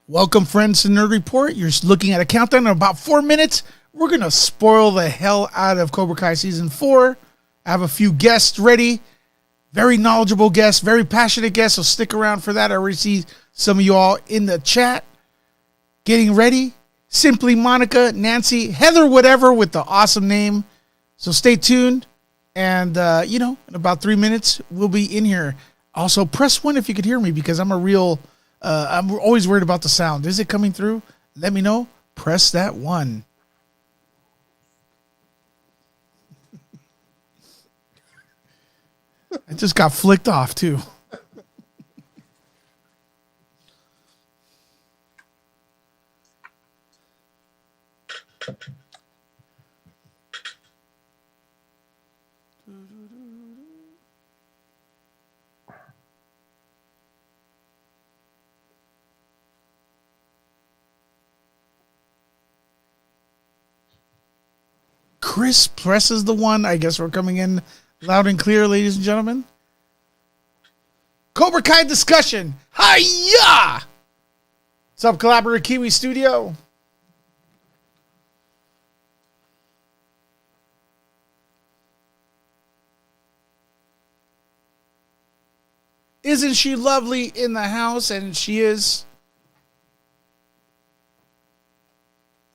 Welcome, friends, to Nerd Report. You're looking at a countdown in about 4 minutes. We're going to spoil the hell out of Cobra Kai Season 4. I have a few guests ready. Very knowledgeable guests, very passionate guests, so stick around for that. I already see some of you all in the chat getting ready. Simply Monica, Nancy, Heather, whatever, with the awesome name. So stay tuned. And, in about 3 minutes, we'll be in here. Also, press 1 if you could hear me, because I'm I'm always worried about the sound. Is it coming through? Let me know. Press that 1. I just got flicked off, too. Chris presses the 1. I guess we're coming in loud and clear, ladies and gentlemen. Cobra Kai discussion. Hiya! What's up, Collaborator Kiwi Studio? Isn't she lovely in the house? And she is.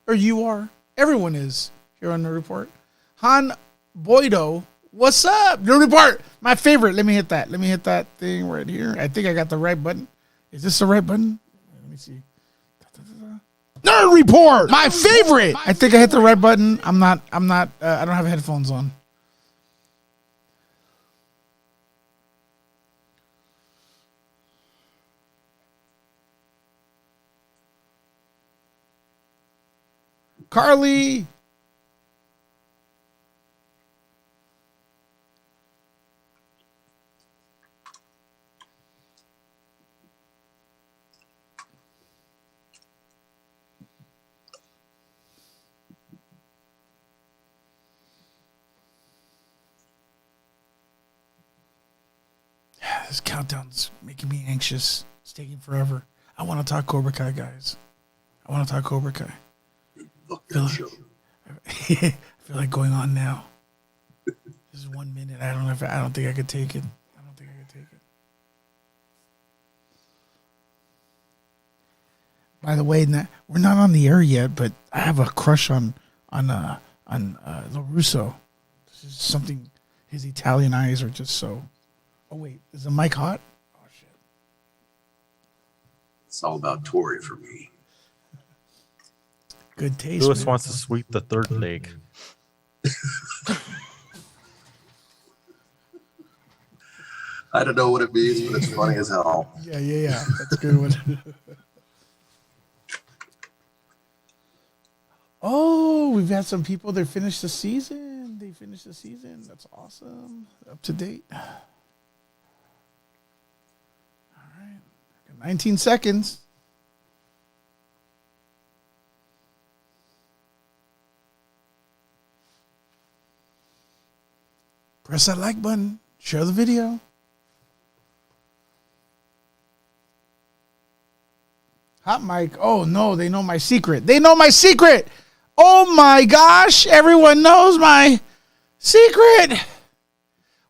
Or you are. Everyone is here on Nerd Report. Han Boydo. What's up? Nerd Report. My favorite. Let me hit that. Let me hit that thing right here. I think I got the right button. Is this the right button? Let me see. Nerd Report. My favorite. I think I hit the right button. I don't have headphones on. Carly. This countdown's making me anxious. It's taking forever. I want to talk Cobra Kai, guys. I want to talk Cobra Kai. I feel like going on now. This is 1 minute. I don't think I could take it. By the way, we're not on the air yet, but I have a crush on LaRusso. This is something. His Italian eyes are just so. Oh wait, is the mic hot? Oh shit! It's all about Tori for me. Good taste. Lewis wants to sweep the third leg. I don't know what it means, but it's funny as hell. Yeah. That's a good one. Oh, we've had some people that finished the season. That's awesome. Up to date. All right. 19 seconds. Press that like button. Share the video. Hot mic. Oh, no. They know my secret. Oh, my gosh. Everyone knows my secret.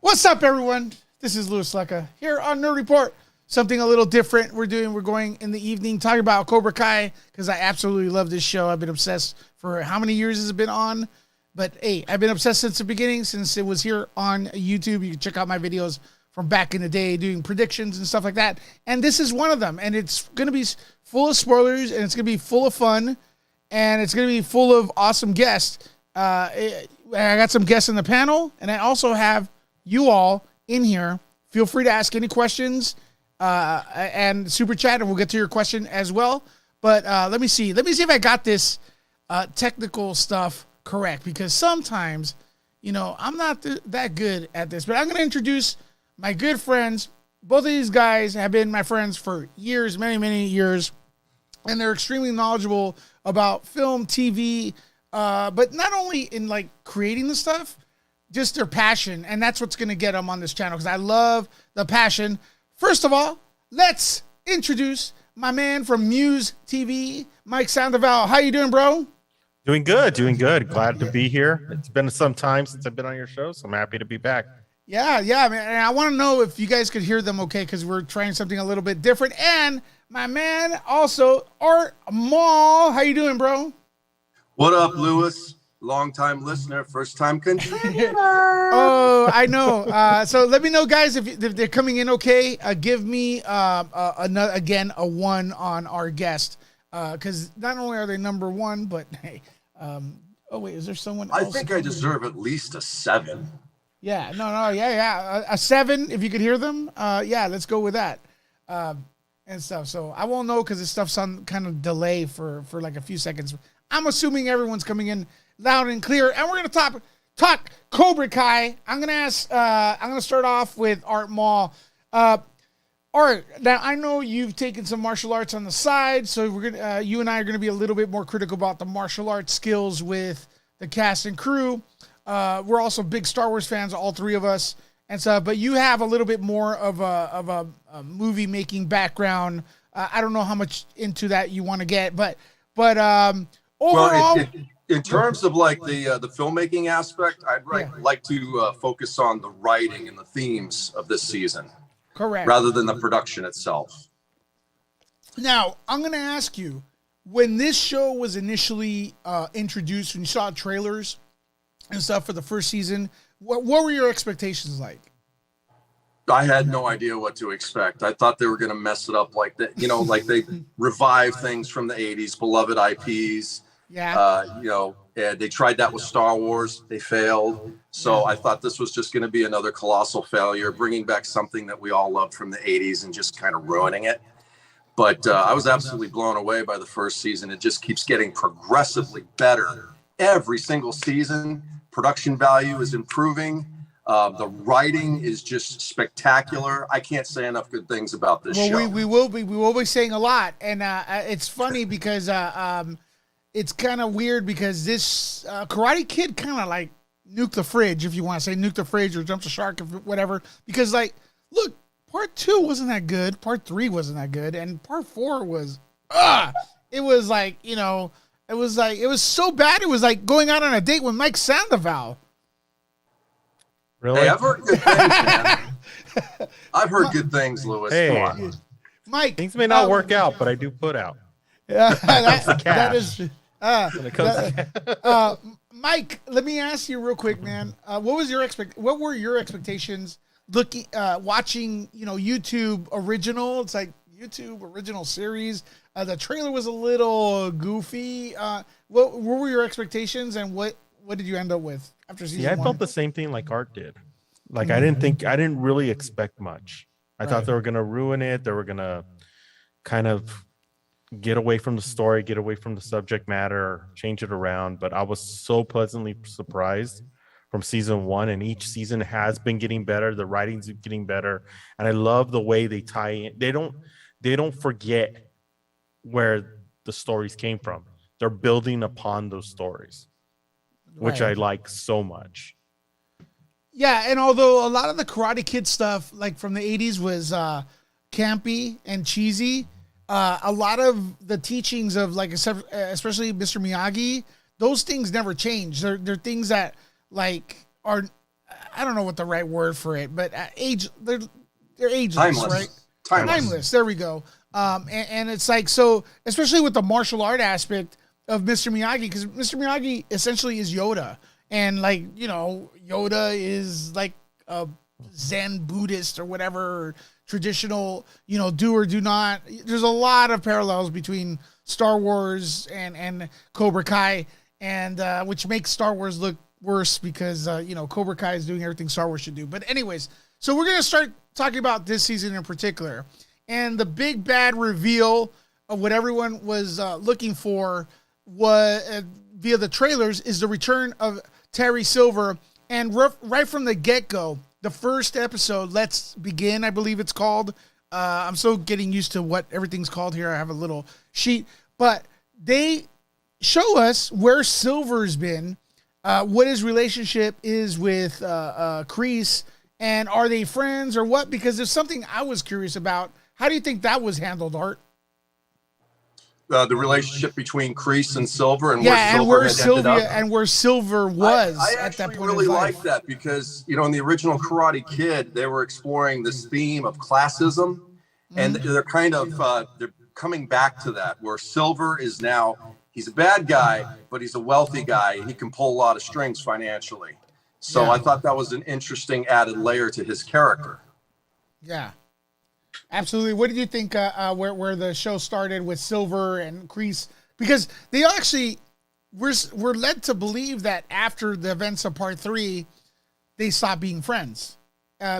What's up, everyone? This is Louis Lecca here on Nerd Report. Something a little different we're going in the evening talking about Cobra Kai because I absolutely love this show. I've been obsessed for how many years has it been on? But hey, I've been obsessed since the beginning, since it was here on YouTube. You can check out my videos from back in the day doing predictions and stuff like that. And this is one of them. And it's going to be full of spoilers, and it's going to be full of fun, and it's going to be full of awesome guests. I got some guests in the panel, and I also have you all in here. Feel free to ask any questions and super chat, and we'll get to your question as well. But let me see if I got this technical stuff correct, because sometimes, I'm not that good at this. But I'm going to introduce my good friends. Both of these guys have been my friends for years, many, many years, and they're extremely knowledgeable about film, TV, but not only in like creating the stuff, just their passion, and that's what's going to get them on this channel, because I love the passion. First of all, let's introduce my man from Muse TV, Mike Sandoval. How you doing, bro? Doing good, doing good. Glad to be here. It's been some time since I've been on your show, so I'm happy to be back. Yeah, man. And I want to know if you guys could hear them okay, because we're trying something a little bit different. And my man, also, Art Mall. How you doing, bro? What up, Lewis? Long-time listener, first-time contributor. Oh, I know. So let me know, guys, if they're coming in okay. Give me another, a 1 on our guest, because not only are they number 1, but hey. Oh wait, is there someone else? I think I deserve at least a 7. Yeah, yeah. A 7 if you could hear them. Yeah, let's go with that. And stuff. So I won't know because this stuff's on kind of delay for like a few seconds. I'm assuming everyone's coming in loud and clear, and we're gonna talk Cobra Kai. I'm gonna start off with Art Mall. Art, now I know you've taken some martial arts on the side, so we're gonna you and I are gonna be a little bit more critical about the martial arts skills with the cast and crew. We're also big Star Wars fans, all three of us, and so. But you have a little bit more of a movie making background. I don't know how much into that you want to get, but overall. Well, in terms of like the filmmaking aspect, I'd like to focus on the writing and the themes of this season. Correct. Rather than the production itself. Now, I'm going to ask you, when this show was initially introduced, when you saw trailers and stuff for the first season, what were your expectations like? I had no idea what to expect. I thought they were going to mess it up like that. You know, like they revive things from the 80s, beloved IPs. Yeah. And they tried that with Star Wars. They failed. So I thought this was just going to be another colossal failure, bringing back something that we all loved from the 80s and just kind of ruining it. But I was absolutely blown away by the first season. It just keeps getting progressively better every single season. Production value is improving. The writing is just spectacular. I can't say enough good things about this show. We will be saying a lot. And it's funny because it's kind of weird because this Karate Kid kind of like nuked the fridge, if you want to say nuke the fridge or jump the shark or whatever. Because like, look, part 2 wasn't that good. Part 3 wasn't that good. And part 4 was, it was like, it was so bad. It was like going out on a date with Mike Sandoval. Really? Hey, I've heard good things, man. I've heard good things, Lewis. Hey, come on. Mike. Things may not work out, but I do put out. Yeah, that is... When it comes to Mike, let me ask you real quick, man. What were your expectations watching, YouTube original? It's like YouTube original series. The trailer was a little goofy. What were your expectations, and what did you end up with after season 1? I felt the same thing like Art did. Like I didn't really expect much. I thought they were gonna ruin it. They were gonna kind of get away from the story, get away from the subject matter, change it around. But I was so pleasantly surprised from season 1, and each season has been getting better. The writing's getting better, and I love the way they tie in. They don't forget where the stories came from. They're building upon those stories, which I like so much. Yeah, and although a lot of the Karate Kid stuff, like from the 80s, was campy and cheesy, a lot of the teachings of, like, especially Mr. Miyagi, those things never change. They're things that, like, are, I don't know what the right word for it, but they're ageless, Timeless. right? Timeless. There we go. And it's like, so, especially with the martial art aspect of Mr. Miyagi, because Mr. Miyagi essentially is Yoda. And, like, Yoda is like a Zen Buddhist or whatever, traditional, do or do not. There's a lot of parallels between Star Wars and Cobra Kai, and which makes Star Wars look worse because, Cobra Kai is doing everything Star Wars should do. But anyways, so we're going to start talking about this season in particular. And the big bad reveal of what everyone was looking for was via the trailers is the return of Terry Silver. And right from the get-go, the first episode, Let's Begin, I believe it's called. I'm still getting used to what everything's called here. I have a little sheet. But they show us where Silver's been, what his relationship is with Kreese, and are they friends or what? Because there's something I was curious about. How do you think that was handled, Art? the relationship between Kreese and Silver, and Yeah, and where Silver Sylvia and where Silver was I at that actually point really in his like life. that because, you know, in the original Karate Kid, they were exploring this theme of classism, and they're kind of they're coming back to that, where Silver is now, he's a bad guy, but he's a wealthy guy, and he can pull a lot of strings financially. So I thought that was an interesting added layer to his character. Yeah, absolutely. What did you think where the show started with Silver and Kreese? Because they actually we're led to believe that after the events of Part 3, they stopped being friends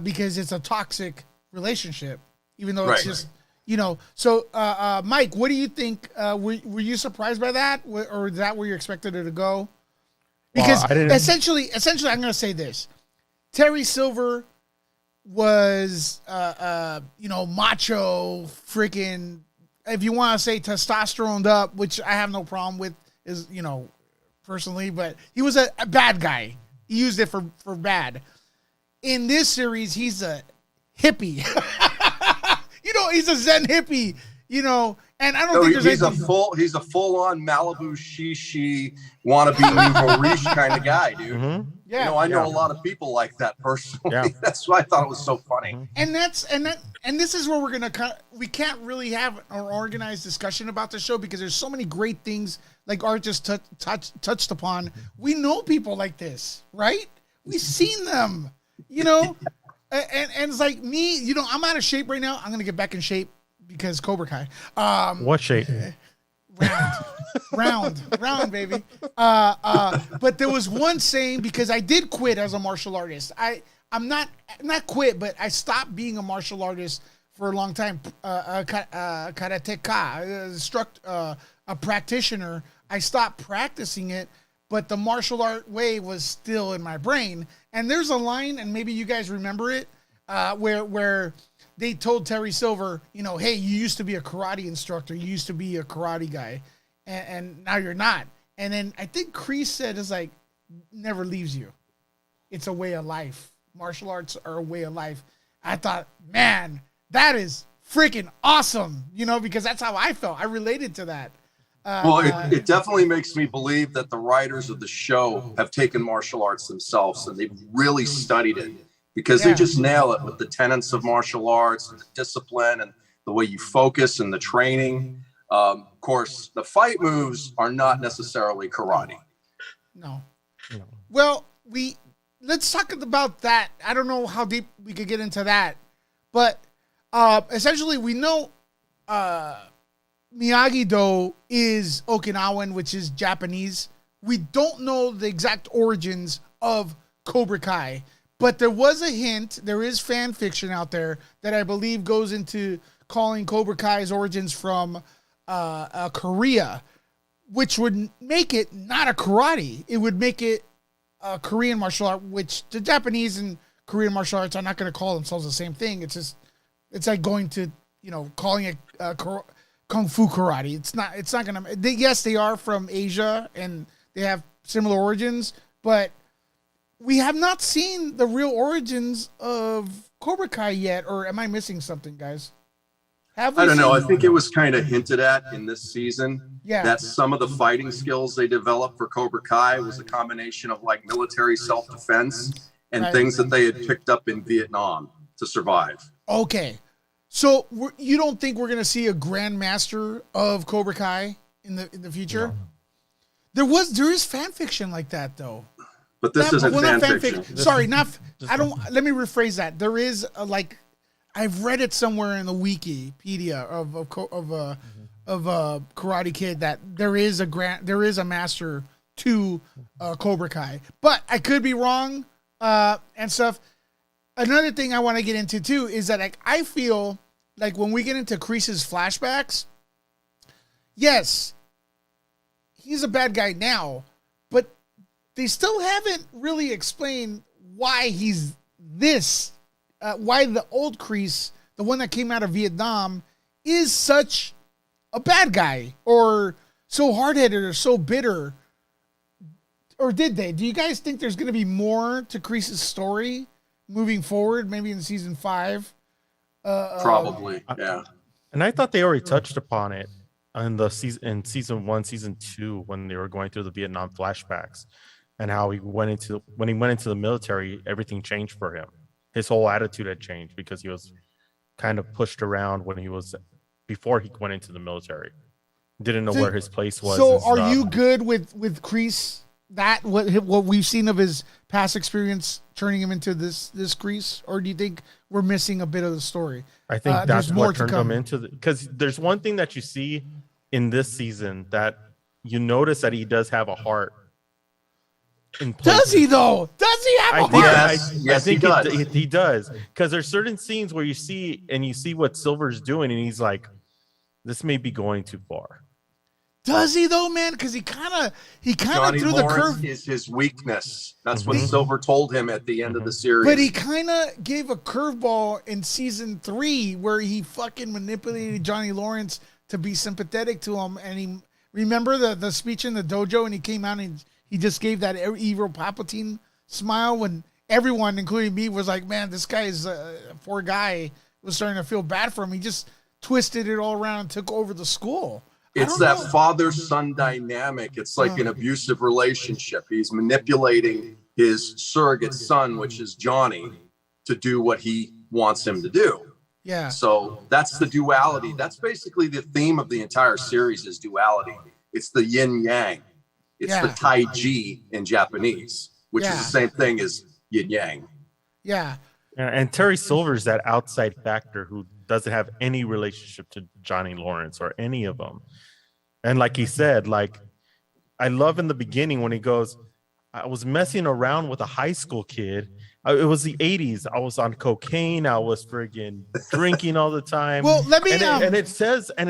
because it's a toxic relationship, even though it's just, you know. So, Mike, what do you think? Were you surprised by that, or is that where you expected it to go? Because essentially, I'm going to say this: Terry Silver was, you know, macho, freaking, if you want to say testosteroned up, which I have no problem with, is, you know, personally, but he was a bad guy. He used it for bad. In this series, he's a hippie. You know, he's a Zen hippie, you know, and I don't think there's he's a full-on Malibu shishi wannabe Nouveau Riche kind of guy, dude. Mm-hmm. Yeah. You know, I know a lot of people like that personally. Yeah. That's why I thought it was so funny. And this is where we're gonna we can't really have an organized discussion about the show because there's so many great things like Art just touched upon. We know people like this, right? We've seen them, you know. And it's like me, you know, I'm out of shape right now. I'm gonna get back in shape because Cobra Kai. What shape? Round, baby. But there was one saying, because I did quit as a martial artist. I'm not quit, but I stopped being a martial artist for a long time. Karateka, a practitioner. I stopped practicing it, but the martial art way was still in my brain. And there's a line, and maybe you guys remember it, where they told Terry Silver, you know, hey, you used to be a karate instructor. You used to be a karate guy, and now you're not. And then I think Kreese said, it's like, never leaves you. It's a way of life. Martial arts are a way of life. I thought, man, that is freaking awesome, you know, because that's how I felt. I related to that. Well, it definitely makes me believe that the writers of the show have taken martial arts themselves and they've really studied it, because they just nail it with the tenets of martial arts and the discipline and the way you focus and the training. Of course, the fight moves are not necessarily karate. No. Well, let's talk about that. I don't know how deep we could get into that, but essentially we know Miyagi-Do is Okinawan, which is Japanese. We don't know the exact origins of Cobra Kai, but there was a hint. There is fan fiction out there that I believe goes into calling Cobra Kai's origins from Korea, which would make it not a karate. It would make it a Korean martial art, which the Japanese and Korean martial arts are not going to call themselves the same thing. It's just, it's like going to, you know, calling it Kung Fu karate. It's not going to, yes, they are from Asia and they have similar origins, but we have not seen the real origins of Cobra Kai yet, or am I missing something, guys? I don't know. I think it was kind of hinted at in this season that some of the fighting skills they developed for Cobra Kai was a combination of like military self-defense and things that they had picked up in Vietnam to survive. Okay. So you don't think we're going to see a grandmaster of Cobra Kai in the future? No. There is fan fiction like that though. But this isn't fan fiction. Sorry, let me rephrase that. There is I've read it somewhere in the Wikipedia of Karate Kid that there is a master to Cobra Kai, but I could be wrong and stuff. Another thing I want to get into too is that I feel like when we get into Kreese's flashbacks, yes, he's a bad guy now, but they still haven't really explained why he's this. Why the old Kreese, the one that came out of Vietnam, is such a bad guy or so hard-headed or so bitter. Or did they? Do you guys think there's going to be more to Kreese's story moving forward, maybe in season 5? Probably, yeah. And I thought they already touched upon it in the season, in season 1, season 2, when they were going through the Vietnam flashbacks, and how when he went into the military, everything changed for him. His whole attitude had changed because he was kind of pushed around before he went into the military. Didn't know where his place was. So are you good with Kreese? That what we've seen of his past experience turning him into this Kreese, or do you think we're missing a bit of the story? I think that's what turned him into because there's one thing that you see in this season that you notice that he does have a heart. Does he though? Does he have a heart? Yes, I think he does. He does, because there's certain scenes where you see what Silver's doing, and he's like, "This may be going too far." Does he though, man? Because he kind of threw the curve. Is his weakness. That's what Silver told him at the end of the series. But he kind of gave a curveball in season 3 where he fucking manipulated Johnny Lawrence to be sympathetic to him. And he remember the speech in the dojo, and he came out and he just gave that evil Palpatine smile when everyone, including me, was like, "Man, this guy is a poor guy." Was starting to feel bad for him. He just twisted it all around and took over the school. It's that father-son dynamic. It's like an abusive relationship. He's manipulating his surrogate son, which is Johnny, to do what he wants him to do. Yeah. So that's the duality. That's basically the theme of the entire series is duality. It's the yin-yang. It's the Tai-Chi in Japanese, which is the same thing as yin-yang. Yeah. And Terry Silver's that outside factor who doesn't have any relationship to Johnny Lawrence or any of them. And like he said, like, I love in the beginning when he goes, "I was messing around with a high school kid. It was the 80s. I was on cocaine. I was friggin' drinking all the time." Well, let me and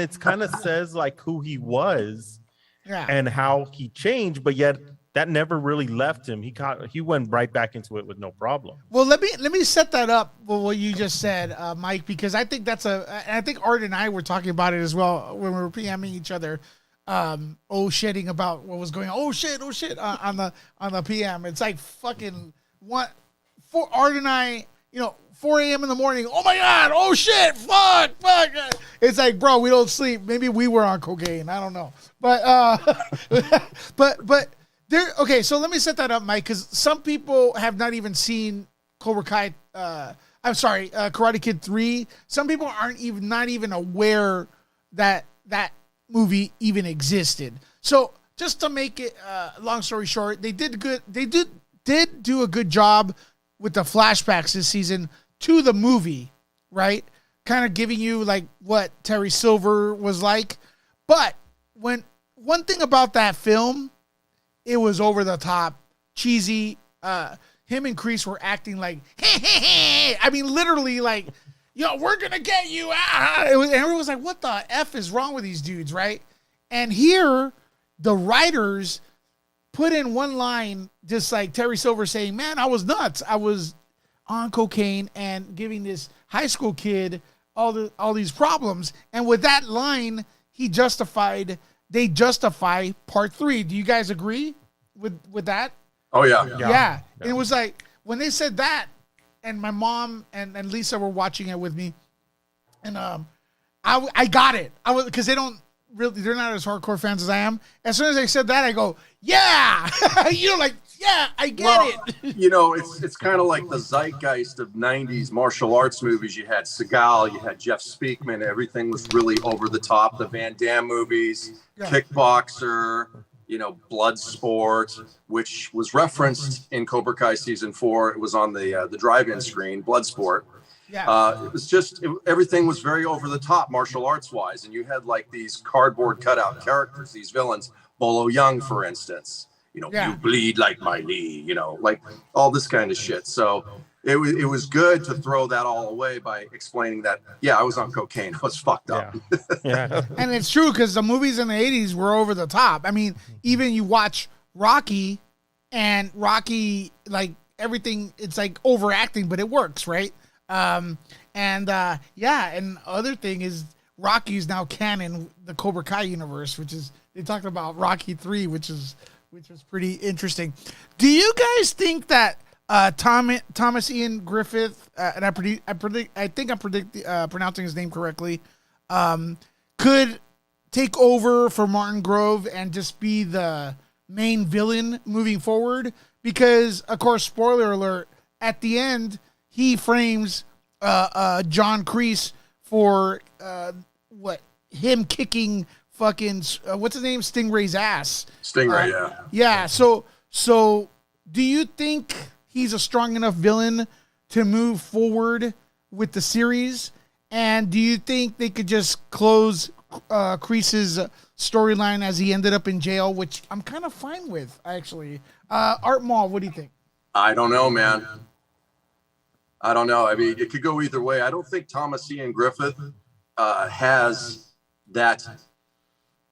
it kind of says like who he was and how he changed, but yet that never really left him. He went right back into it with no problem. Well, let me set that up with what you just said, Mike, because I think I think Art and I were talking about it as well when we were PMing each other, shitting about what was going on. Oh shit, on the PM. It's like fucking for Art and I, 4 a.m. in the morning. Oh my God. Oh shit. Fuck. It's like, bro, we don't sleep. Maybe we were on cocaine. I don't know. But, but okay. So let me set that up, Mike, because some people have not even seen Cobra Kai. Karate Kid 3. Some people aren't not even aware that movie even existed. So just to make it long story short, they did good. They did do a good job with the flashbacks this season to the movie, right? Kind of giving you like what Terry Silver was like. But one thing about that film, it was over the top, cheesy. Him and Kreese were acting like, hey. I mean, literally like, we're going to get you. Everyone was like, what the F is wrong with these dudes, right? And here, the writers put in one line, just like Terry Silver saying, "Man, I was nuts. I was on cocaine and giving this high school kid all these problems." And with that line, they justify part 3. Do you guys agree with that? Oh yeah. Yeah. And it was like when they said that, and my mom and Lisa were watching it with me, and I got it. Because they're not as hardcore fans as I am. As soon as they said that, I go, yeah, I get it. It's kind of like the zeitgeist of 90s martial arts movies. You had Seagal, you had Jeff Speakman. Everything was really over the top. The Van Damme movies, Kickboxer, Bloodsport, which was referenced in Cobra Kai season 4. It was on the drive-in screen, Bloodsport. Yeah. It was just everything was very over the top martial arts wise, and you had like these cardboard cutout characters, these villains. Bolo Young, for instance, you bleed like my knee, like all this kind of shit. So it was good to throw that all away by explaining that I was on cocaine, I was fucked up. Yeah. And it's true because the movies in the 80s were over the top. I mean, even you watch Rocky, and Rocky, like everything, it's like overacting, but it works, right? And other thing is Rocky is now canon, the Cobra Kai universe, which is, they talked about Rocky 3, which was pretty interesting. Do you guys think that Thomas Ian Griffith, and I think I'm pronouncing his name correctly, could take over for Martin Grove and just be the main villain moving forward? Because, of course, spoiler alert, at the end, he frames John Kreese for him kicking fucking what's his name, Stingray's ass. Stingray, yeah. Yeah. So do you think he's a strong enough villain to move forward with the series? And do you think they could just close Kreese's storyline as he ended up in jail, which I'm kind of fine with, actually? Art Mall, what do you think? I don't know, man. I don't know. I mean, it could go either way. I don't think Thomas Ian Griffith has that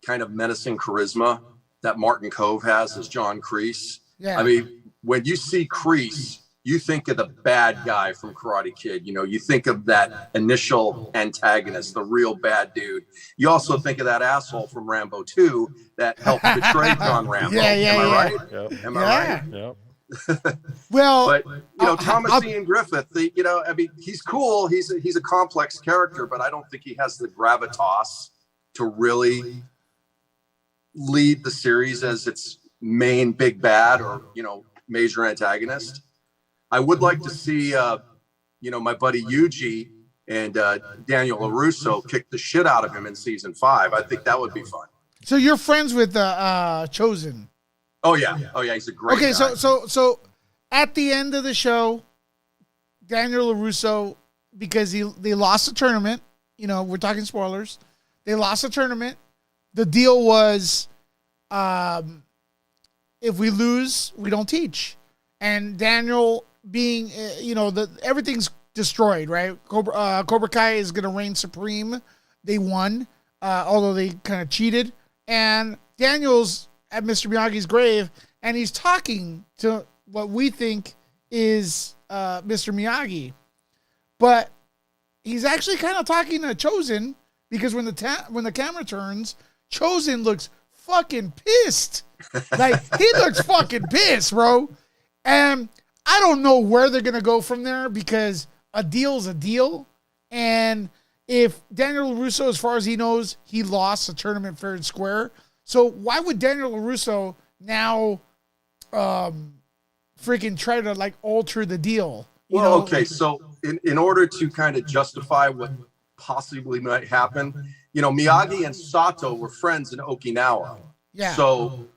kind of menacing charisma that Martin Kove has as John Kreese. Yeah. I mean, when you see Kreese, you think of the bad guy from Karate Kid. You know, you think of that initial antagonist, the real bad dude. You also think of that asshole from Rambo 2 that helped betray John Rambo. Am I right? Yep. Am I right? Yep. Well, but you know, Thomas Ian Griffith, you know, I mean, he's cool. He's a complex character, but I don't think he has the gravitas to really lead the series as its main big bad or, you know, major antagonist. I would like to see, you know, my buddy Yuji and Daniel LaRusso kick the shit out of him in season 5. I think that would be fun. so you're friends with Chosen. Oh yeah, he's a great guy. So at the end of the show, Daniel LaRusso, because they lost the tournament, you know, we're talking spoilers. They lost the tournament. The deal was, if we lose, we don't teach. And Daniel being, you know, everything's destroyed, right? Cobra Kai is going to reign supreme. They won, although they kind of cheated. And Daniel's at Mr. Miyagi's grave, and he's talking to what we think is Mr. Miyagi. But he's actually kind of talking to Chosen, because when the camera turns, Chosen looks fucking pissed. Like, he looks fucking pissed, bro. And I don't know where they're going to go from there, because a deal's a deal. And if Daniel LaRusso, as far as he knows, he lost the tournament fair and square. So why would Daniel LaRusso now freaking try to, like, alter the deal? Well, okay, so in order to kind of justify what possibly might happen, you know, Miyagi and Sato were friends in Okinawa. Yeah. So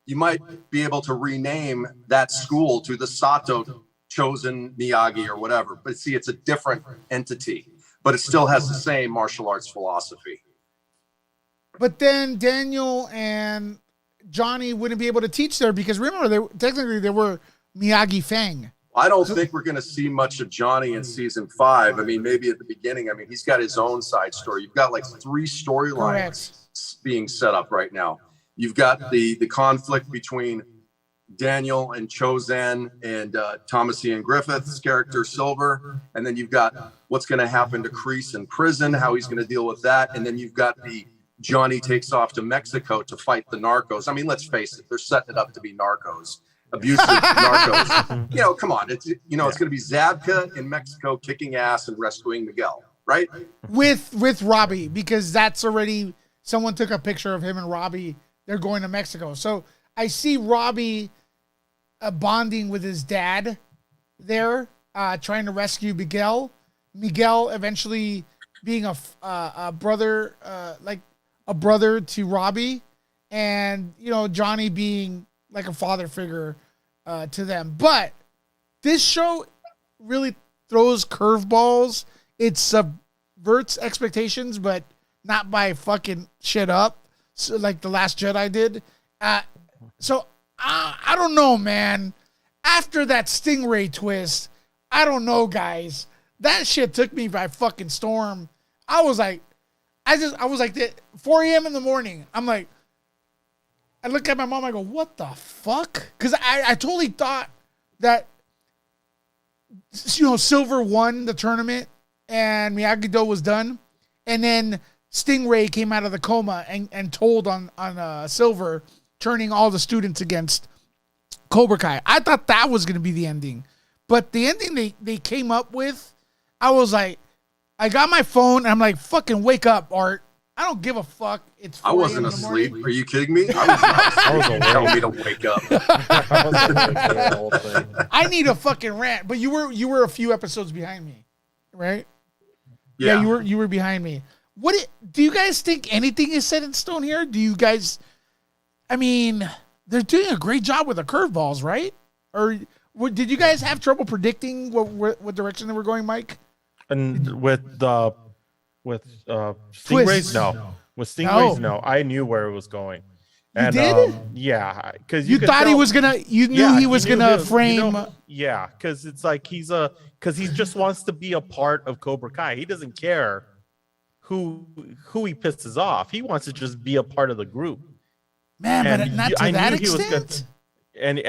you might be able to rename that school to the Sato Chosen Miyagi or whatever. But see, it's a different entity, but it still has the same martial arts philosophy. But then Daniel and Johnny wouldn't be able to teach there, because remember, they were Miyagi Fang. I don't think we're going to see much of Johnny in season 5. I mean, maybe at the beginning. I mean, he's got his own side story. You've got like 3 storylines being set up right now. You've got the conflict between Daniel and Chozen and Thomas Ian Griffith's character Silver, and then you've got what's going to happen to Kreese in prison, how he's going to deal with that, and then you've got the Johnny takes off to Mexico to fight the narcos. I mean, let's face it, they're setting it up to be narcos, abusive narcos. You know, come on, it's it's going to be Zabka in Mexico kicking ass and rescuing Miguel, right? With Robbie, because that's already, someone took a picture of him and Robbie. They're going to Mexico, so I see Robbie bonding with his dad there, trying to rescue Miguel. Miguel eventually being a brother, like a brother to Robbie, and, you know, Johnny being like a father figure to them. But this show really throws curveballs. It subverts expectations, but not by fucking shit up, so like The Last Jedi did. So I don't know, man. After that Stingray twist, I don't know, guys. That shit took me by fucking storm. I was like, 4 a.m. in the morning. I'm like, I look at my mom, I go, what the fuck? Because I totally thought that, you know, Silver won the tournament and Miyagi-Do was done. And then Stingray came out of the coma and told on Silver, turning all the students against Cobra Kai. I thought that was going to be the ending. But the ending they came up with, I was like, I got my phone and I'm like, fucking wake up, Art. I don't give a fuck. It's 4 I wasn't a.m. in the morning. asleep. Are you kidding me? I was not asleep. I was awake. Tell me to wake up. I was awake for the whole thing. I need a fucking rant, but you were a few episodes behind me, right? Yeah. You were behind me. Do you guys think anything is set in stone here? Do you guys? I mean, they're doing a great job with the curveballs, right? Or did you guys have trouble predicting what direction they were going, Mike? And with Stingrays, Twists. no. With Stingrays, no. I knew where it was going. And, did? Yeah, because You thought he was gonna. You knew he was gonna frame. Yeah, because it's like because he just wants to be a part of Cobra Kai. He doesn't care who he pisses off. He wants to just be a part of the group. Man, And but not to I that knew he was extent. and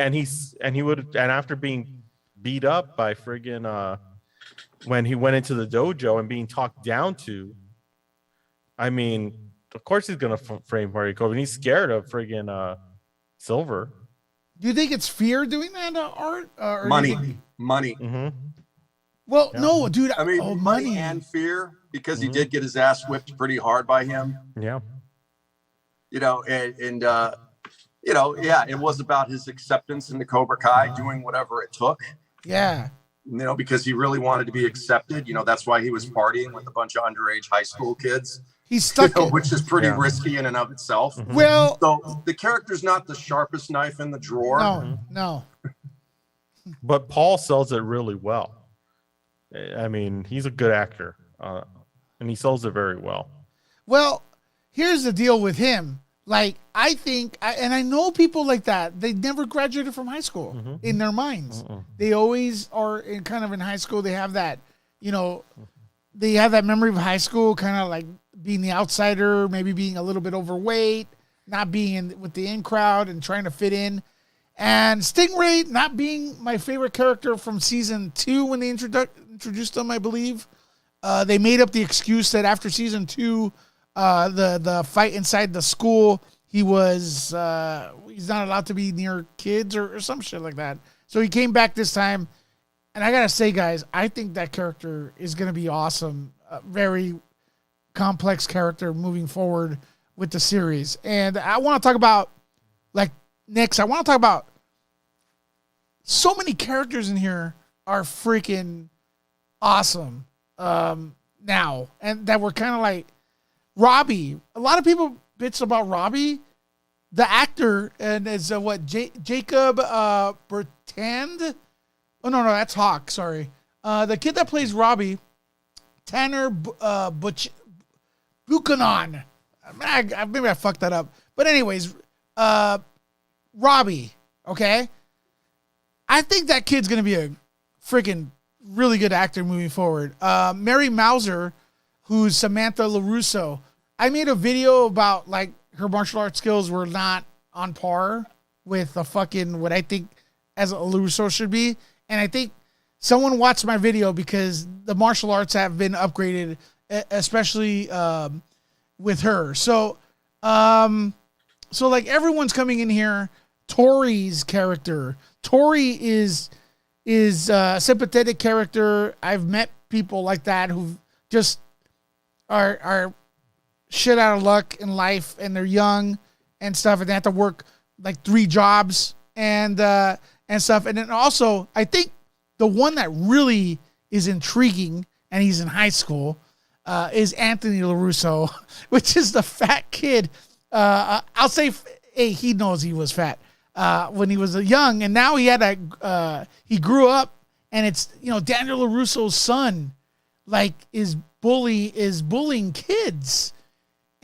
after being beat up by friggin' when he went into the dojo and being talked down to, I mean, of course he's gonna frame Mario Kobe, and he's scared of friggin' Silver. Do you think it's fear doing that, Art? Or do you think- Money. Mm-hmm. Well, no, dude. I mean, money and fear, because he did get his ass whipped pretty hard by him. Yeah. You know, and you know, yeah, it was about his acceptance in the Cobra Kai, doing whatever it took. Yeah. You know, because he really wanted to be accepted. You know, that's why he was partying with a bunch of underage high school kids. He's stuck. Which is pretty risky in and of itself. Well, So the character's not the sharpest knife in the drawer. no. But Paul sells it really well. I mean, he's a good actor, and he sells it very well. Well, here's the deal with him. Like, I think, and I know people like that. They never graduated from high school in their minds. They always are in high school. They have that, they have that memory of high school, kind of like being the outsider, maybe being a little bit overweight, not being with the in crowd and trying to fit in. And Stingray not being my favorite character from season 2 when they introduced him, I believe. They made up the excuse that after season 2, the fight inside the school, he's not allowed to be near kids or some shit like that. So he came back this time. And I got to say, guys, I think that character is going to be awesome. Very complex character moving forward with the series. And I want to talk about, I want to talk about so many characters in here are freaking awesome now. And that were kind of like Robbie. A lot of people bitch about Robbie, the actor, and is Jacob Bertrand? Oh, no, that's Hawk. Sorry. The kid that plays Robbie, Tanner Buchanan. Maybe I fucked that up. But anyways, Robbie, okay? I think that kid's going to be a freaking really good actor moving forward. Mary Mauser, who's Samantha LaRusso. I made a video about, her martial arts skills were not on par with the fucking what I think as a LaRusso should be. And I think someone watched my video because the martial arts have been upgraded, especially with her. So everyone's coming in here. Tori's character. Tori is a sympathetic character. I've met people like that who just are shit out of luck in life, and they're young and stuff, and they have to work 3 jobs and stuff. And then also, I think the one that really is intriguing, and he's in high school, is Anthony LaRusso, which is the fat kid. I'll say, he knows he was fat when he was young, and now he grew up, and it's Daniel LaRusso's son, is bullying kids,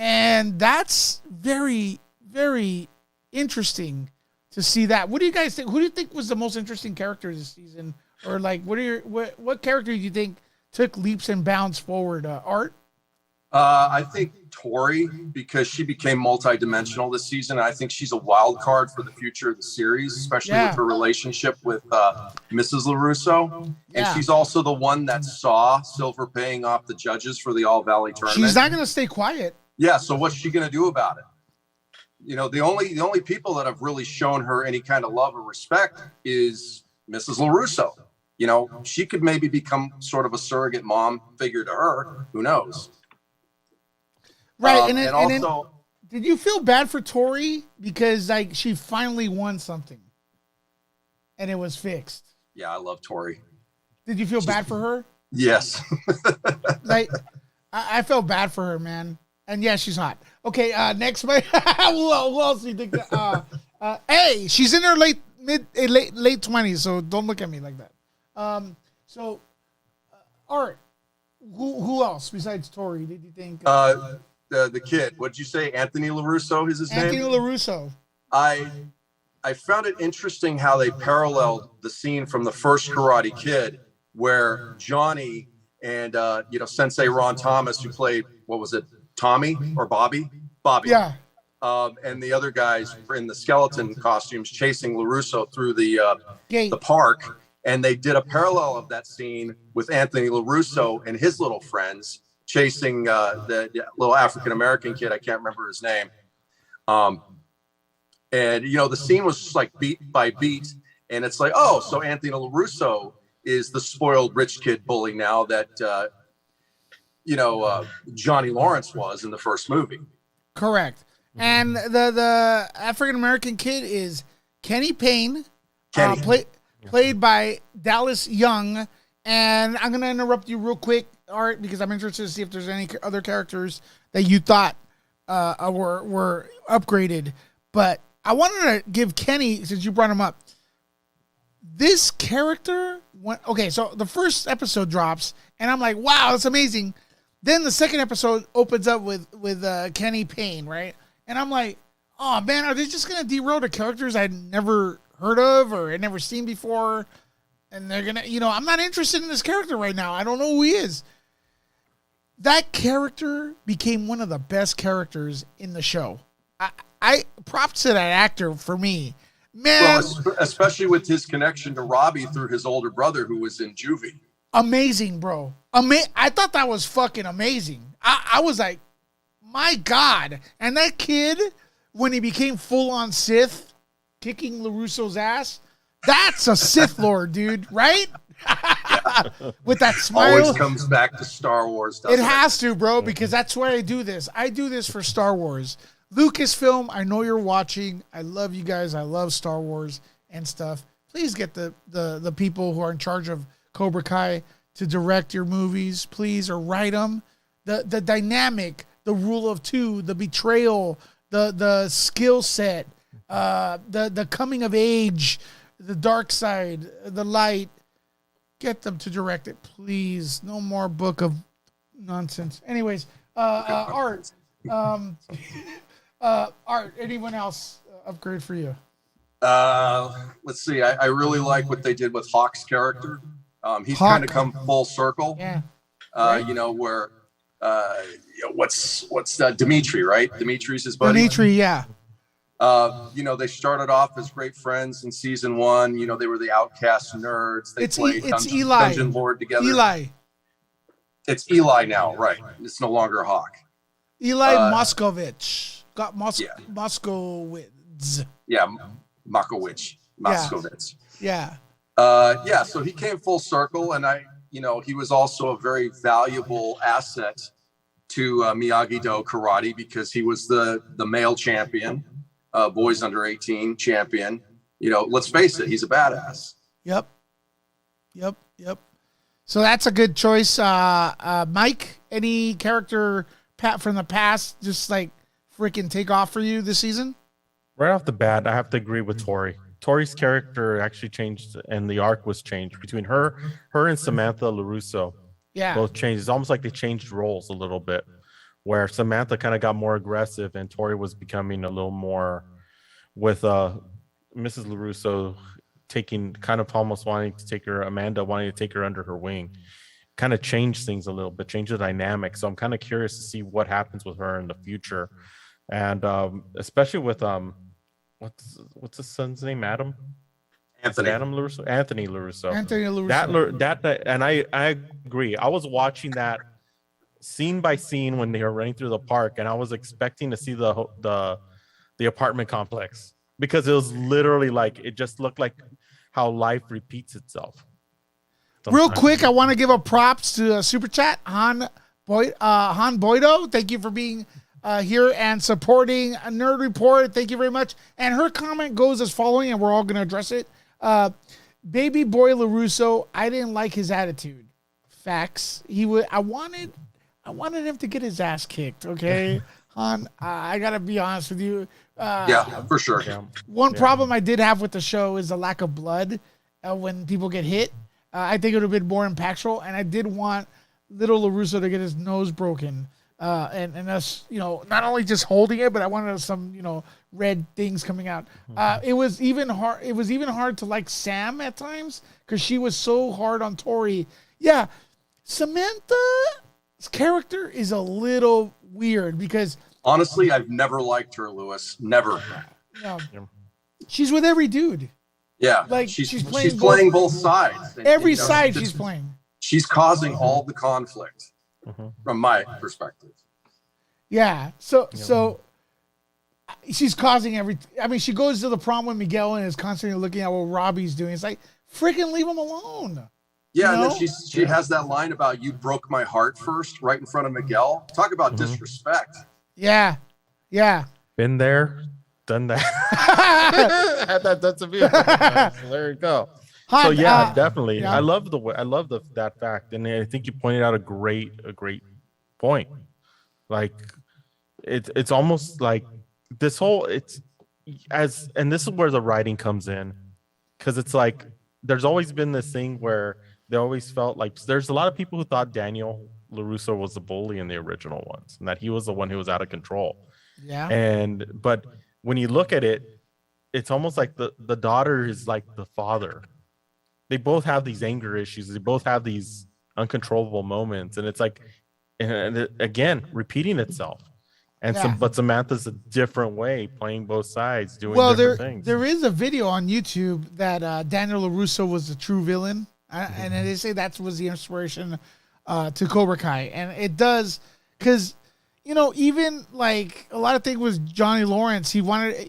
and that's very, very interesting to see that. What do you guys think? Who do you think was the most interesting character this season? Or what character do you think took leaps and bounds forward? Art? I think Tori, because she became multidimensional this season. I think she's a wild card for the future of the series, especially with her relationship with Mrs. LaRusso. And she's also the one that saw Silver paying off the judges for the All Valley tournament. She's not going to stay quiet. Yeah, so what's she going to do about it? The only people that have really shown her any kind of love or respect is Mrs. LaRusso. She could maybe become sort of a surrogate mom figure to her. Who knows? Right, and also, did you feel bad for Tori because like she finally won something, and it was fixed? yeah, I love Tori. Did you feel bad for her? Yes. Like, I felt bad for her, man. And yeah, she's hot. Okay, next, who else do you think? Hey, she's in her late 20s, so don't look at me like that. Art. Who else besides Tori did you think? The kid. What'd you say? Anthony LaRusso is his name? Anthony LaRusso. I found it interesting how they paralleled the scene from the first Karate Kid, where Johnny and Sensei Ron Thomas, who played, what was it, Tommy or Bobby? Bobby. Yeah. And the other guys were in the skeleton costumes chasing LaRusso through the park. And they did a parallel of that scene with Anthony LaRusso and his little friends chasing the little African-American kid. I can't remember his name. And, the scene was just like beat by beat. And it's like, oh, so Anthony LaRusso is the spoiled rich kid bully now that, Johnny Lawrence was in the first movie. Correct. And the African-American kid is Kenny Payne, played by Dallas Young. And I'm going to interrupt you real quick, Art, because I'm interested to see if there's any other characters that you thought were upgraded. But I wanted to give Kenny, since you brought him up, this character so the first episode drops and I'm like, wow, that's amazing. Then the second episode opens up with Kenny Payne, right? And I'm like, oh man, are they just gonna derail the characters I'd never heard of or had never seen before? And they're gonna, I'm not interested in this character right now. I don't know who he is. That character became one of the best characters in the show. I props to that actor for me. Man, well, especially with his connection to Robbie through his older brother who was in juvie. Amazing, bro. I thought that was fucking amazing. I was like, my God. And that kid, when he became full-on Sith, kicking LaRusso's ass, that's a Sith Lord, dude, right? With that smile. Always comes back to Star Wars, doesn't it? Has to, bro, because that's why I do this. I do this for Star Wars. Lucasfilm, I know you're watching. I love you guys. I love Star Wars and stuff. Please get the people who are in charge of Cobra Kai to direct your movies, please, or write them. The dynamic, the rule of two, the betrayal, the skill set, the coming of age, the dark side, the light. Get them to direct it, please. No more book of nonsense. Anyways, Art. Art, anyone else upgrade for you? Let's see. I really like what they did with Hawk's character. He's kind of come full circle. Yeah. Where what's Dimitri, right? Dimitri's his buddy. Dimitri, yeah. They started off as great friends in season 1. They were the outcast nerds. They played Eli. Dungeon Lord together. Eli. It's Eli now, right? It's no longer Hawk. Eli Moscovich. Got Moskowitz. Yeah, Moskowitz. Yeah. So he came full circle, and he was also a very valuable asset to Miyagi-Do karate because he was the male champion, boys under 18 champion. Let's face it, he's a badass. Yep. So that's a good choice. Mike, any character from the past just like freaking take off for you this season? Right off the bat, I have to agree with Tori. Tori's character actually changed, and the arc was changed between her and Samantha LaRusso. Yeah, both changed. It's almost like they changed roles a little bit, where Samantha kind of got more aggressive, and Tori was becoming a little more with Mrs. LaRusso taking, kind of almost wanting to take her, Amanda wanting to take her under her wing. Kind of changed things a little bit, changed the dynamic. So I'm kind of curious to see what happens with her in the future, and especially with what's his son's name? Anthony LaRusso. Anthony LaRusso. That and I agree. I was watching that scene by scene when they were running through the park, and I was expecting to see the apartment complex because it was literally like it just looked like how life repeats itself. Real quick, I want to give a props to Super Chat Han Boydo. Thank you for being here and supporting a Nerd Report. Thank you very much. And her comment goes as following, and we're all going to address it. Baby boy LaRusso, I didn't like his attitude. Facts. I wanted him to get his ass kicked. Okay, Han. I gotta be honest with you. Yeah, for sure. One problem I did have with the show is the lack of blood when people get hit. I think it would have been more impactful, and I did want little LaRusso to get his nose broken. And us, not only just holding it, but I wanted some, red things coming out. It was even hard. It was even hard to like Sam at times because she was so hard on Tori. Yeah, Samantha's character is a little weird because honestly, I've never liked her, Lewis. Never. She's with every dude. Yeah, like she's playing both sides. Every side she's playing. She's causing all the conflict. From my perspective. Yeah. So she's causing she goes to the prom with Miguel and is constantly looking at what Robbie's doing. It's like, freaking leave him alone. Yeah, and then she has that line about you broke my heart first right in front of Miguel. Talk about disrespect. Yeah. Yeah. Been there, done that. That's a beautiful. So there you go. So yeah, definitely. Yeah. I love that fact, and I think you pointed out a great point. Like, it's almost like this whole and this is where the writing comes in, because it's like there's always been this thing where they always felt like there's a lot of people who thought Daniel LaRusso was the bully in the original ones, and that he was the one who was out of control. Yeah. But when you look at it, it's almost like the daughter is like the father. They both have these anger issues. They both have these uncontrollable moments, and it's like, and again, repeating itself. And but Samantha's a different way, playing both sides, doing different things. There is a video on YouTube that Daniel LaRusso was the true villain, and they say that was the inspiration to Cobra Kai, and it does because. Even like a lot of things with Johnny Lawrence, he wanted,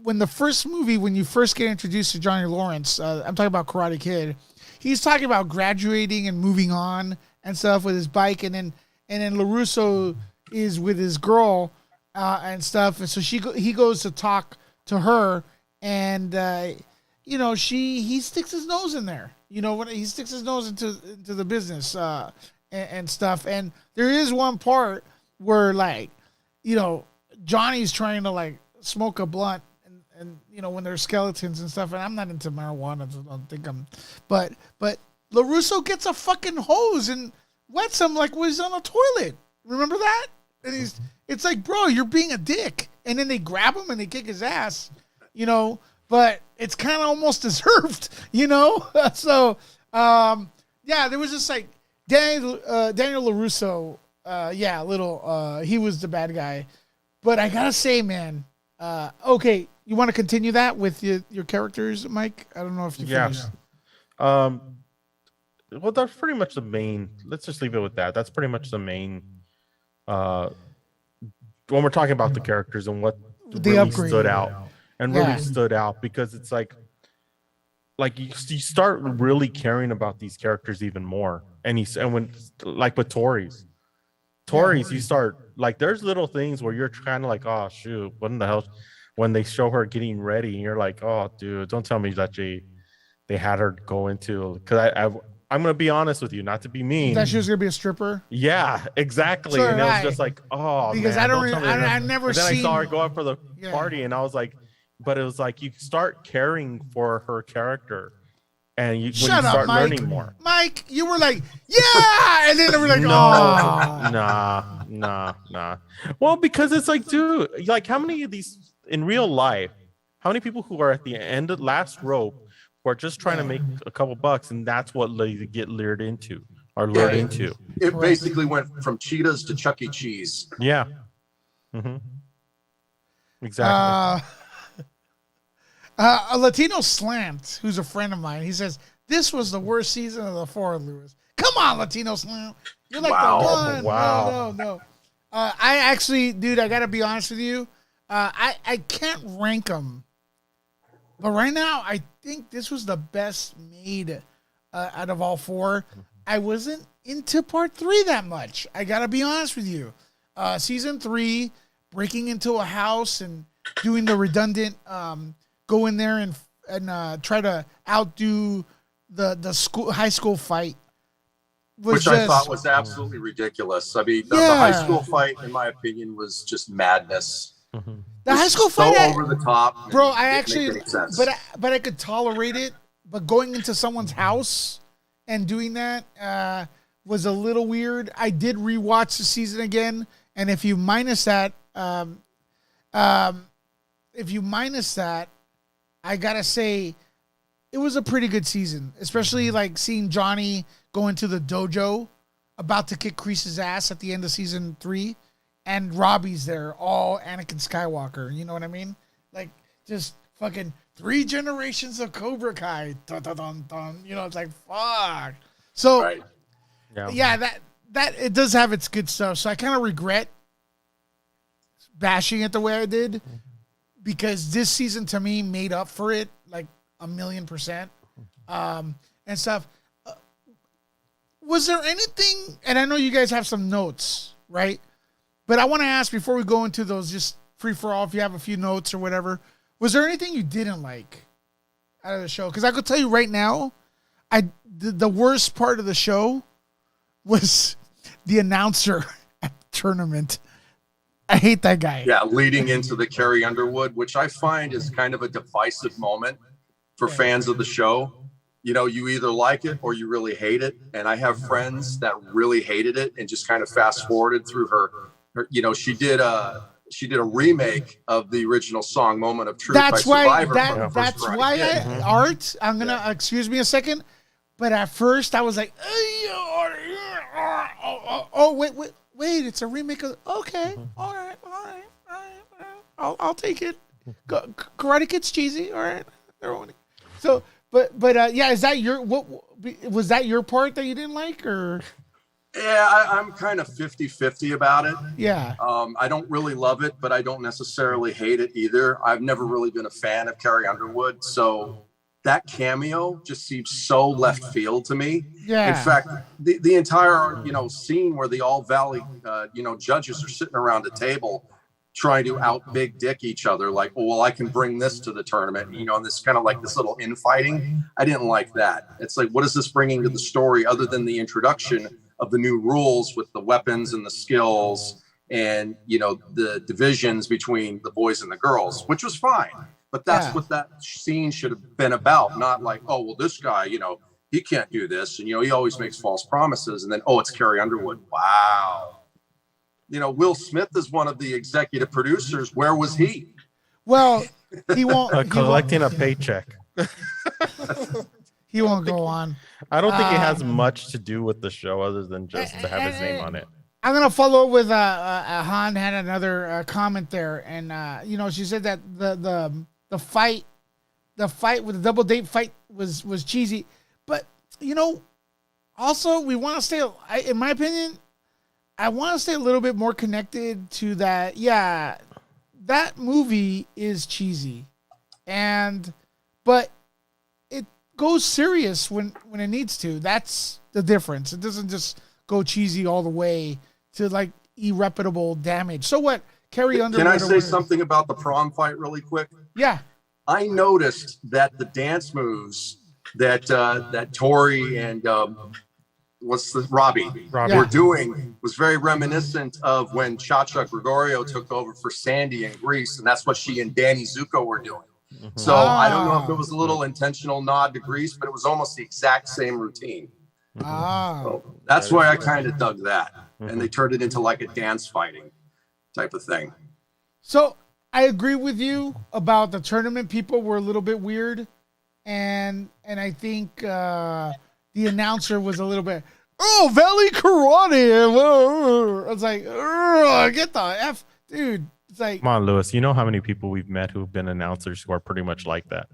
when the first movie, when you first get introduced to Johnny Lawrence, I'm talking about Karate Kid, he's talking about graduating and moving on and stuff with his bike. And then LaRusso is with his girl and stuff. And so he goes to talk to her and, he sticks his nose in there, when he sticks his nose into the business and stuff. And there is one part where Johnny's trying to like smoke a blunt and when there's skeletons and stuff, and I'm not into marijuana, so I don't think but LaRusso gets a fucking hose and wets him like when he's on a toilet. Remember that? And it's like, bro, you're being a dick. And then they grab him and they kick his ass, but it's kind of almost deserved, So there was just like Daniel LaRusso. He was the bad guy, but I gotta say, man. Okay, you want to continue that with your characters, Mike? I don't know if you finished. Well, that's pretty much the main. Let's just leave it with that. That's pretty much the main. When we're talking about the characters and what really stood out, really stood out, because it's like you start really caring about these characters even more, and when like with Tori's, you start like there's little things where you're kind of like, oh shoot, what in the hell? When they show her getting ready, and you're like, oh dude, don't tell me that they had her go into, because I'm gonna be honest with you, not to be mean. That she was gonna be a stripper. Yeah, exactly. And it was just like, oh, because man, I never. Then seen... I saw her go up for the party, and I was like, but it was like you start caring for her character. And you start learning more. Mike, you were like, yeah! And then they were like, oh. Nah. Well, because it's like, dude, like how many of these in real life, how many people who are at the end of last rope who are just trying to make a couple bucks, and that's what they get lured into. It basically went from Cheetahs to Chuck E. Cheese. Yeah. Mm-hmm. Exactly. A Latino Slant, who's a friend of mine, he says, this was the worst season of the four, Lewis. Come on, Latino Slant. You're like the one. Wow. No. I actually, dude, I got to be honest with you. I can't rank them. But right now, I think this was the best made out of all four. I wasn't into part 3 that much. I got to be honest with you. season 3, breaking into a house and doing the redundant, go in there and try to outdo the high school fight. Which I thought was absolutely ridiculous. I mean, the high school fight, in my opinion, was just madness. The high school fight, so over the top, bro. I actually, but I could tolerate it. But going into someone's house and doing that was a little weird. I did rewatch the season again, and if you minus that, I gotta say, it was a pretty good season, especially like seeing Johnny go into the dojo, about to kick Kreese's ass at the end of season 3, and Robbie's there, all Anakin Skywalker. You know what I mean? Like, just fucking 3 generations of Cobra Kai. Dun, dun, dun, dun. You know, it's like, fuck. So, right. Yeah, that it does have its good stuff. So I kind of regret bashing it the way I did, because this season to me made up for it like 1,000,000%, and stuff. Was there anything, and I know you guys have some notes, right? But I want to ask before we go into those, just free for all, if you have a few notes or whatever, was there anything you didn't like out of the show? Because I could tell you right now, the worst part of the show was the announcer at the tournament. I hate that guy. Yeah, leading into the Carrie Underwood, which I find is kind of a divisive moment for fans of the show. You know, you either like it or you really hate it. And I have friends that really hated it and just kind of fast forwarded through her, you know, she did a remake of the original song "Moment of Truth" by Survivor. That's why Art, I'm going to, excuse me a second, but at first I was like, wait, it's a remake of, okay, all right. I'll take it. Karate Kid's cheesy, all right. So, but yeah, is that was that your part that you didn't like, or? Yeah, I'm kind of 50-50 about it. Yeah. I don't really love it, but I don't necessarily hate it either. I've never really been a fan of Carrie Underwood, so that cameo just seems so left field to me. Yeah. In fact, the entire scene where the All Valley judges are sitting around a table trying to out big dick each other, like, oh, well, I can bring this to the tournament, and this kind of like this little infighting. I didn't like that. It's like, what is this bringing to the story other than the introduction of the new rules with the weapons and the skills and, the divisions between the boys and the girls, which was fine. But that's what that scene should have been about. Not like, oh, well, this guy, he can't do this. And, he always makes false promises. And then, oh, it's Carrie Underwood. Wow. Will Smith is one of the executive producers. Where was he? Well, he won't. Collecting a paycheck. He won't go on. I don't think it has much to do with the show other than just to have his name on it. I'm going to follow up with Han had another comment there. And, she said that the fight with the double date fight was cheesy. But, also we want to stay, in my opinion, I want to stay a little bit more connected to that. Yeah, that movie is cheesy, but it goes serious when it needs to. That's the difference. It doesn't just go cheesy all the way to like irreparable damage. So what? Carrie Underwood. Can I say something about the prom fight really quick? Yeah. I noticed that the dance moves that Tori and Robbie were doing was very reminiscent of when Cha-Cha Gregorio took over for Sandy in Greece, and that's what she and Danny Zuko were doing. So I don't know if it was a little intentional nod to Greece, but it was almost the exact same routine. So that's why I kind of dug that. And they turned it into like a dance fighting type of thing. So I agree with you about the tournament. People were a little bit weird. And I think the announcer was a little bit, oh, Valley Karate. I was like, get the F, dude. It's like, come on, Lewis. You know how many people we've met who've been announcers who are pretty much like that?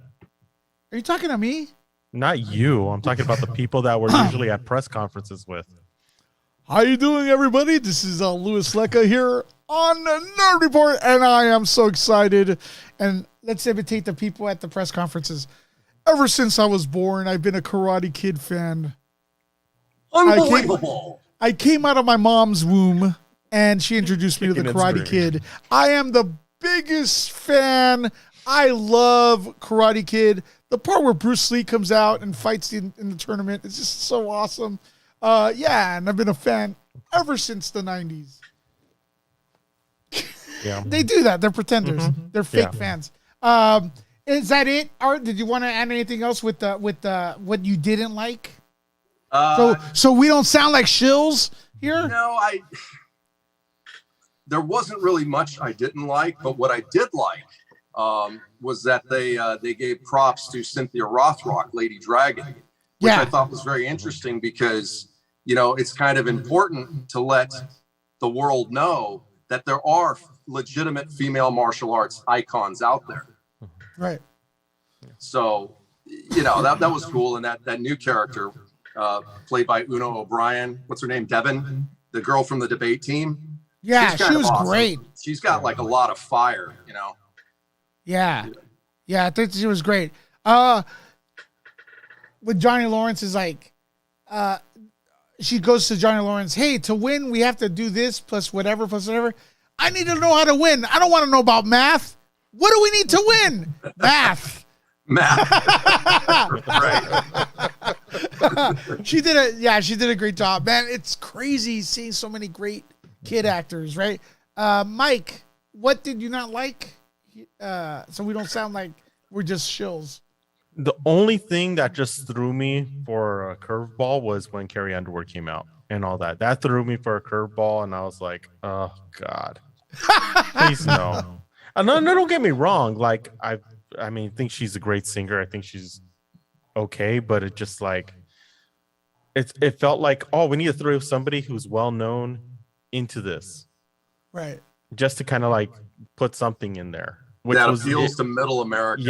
Are you talking to me? Not you. I'm talking about the people that we're usually at press conferences with. How you doing, everybody? This is Louis Lecca here on the Nerd Report, and I am so excited. And let's imitate the people at the press conferences. Ever since I was born, I've been a Karate Kid fan. Unbelievable. I came out of my mom's womb and she introduced me to the Chicken and Karate scream. Kid. I am the biggest fan. I love Karate Kid. The part where Bruce Lee comes out and fights in the tournament is just so awesome. Yeah, and I've been a fan ever since the 90s. Yeah. They do that. They're pretenders. They're fake Yeah. fans. Is that it, Art? Did you want to add anything else with what you didn't like? So we don't sound like shills here? No, there wasn't really much I didn't like, but what I did like was that they gave props to Cynthia Rothrock, Lady Dragon, which I thought was very interesting because, you know, it's kind of important to let the world know that there are legitimate female martial arts icons out there. Right. So, you know, that was cool. And that new character played by Una O'Brien, what's her name? Devin, the girl from the debate team. Yeah, She's she was awesome. great. She's got like a lot of fire, you know? Yeah. Yeah, I think she was great. With Johnny Lawrence is like, she goes to Johnny Lawrence, hey, to win, we have to do this plus whatever. I need to know how to win. I don't want to know about math. What do we need to win? Math. Right. She did a great job, man. It's crazy seeing so many great kid actors, right? Mike, what did you not like? So we don't sound like we're just shills. The only thing that just threw me for a curveball was when Carrie Underwood came out and all that. That threw me for a curveball, and I was like, oh God, please no. No, don't get me wrong. Like I think she's a great singer. I think she's okay, but it just like it felt like, oh, we need to throw somebody who's well known into this, right? Just to kind of like put something in there, which that appeals to middle America.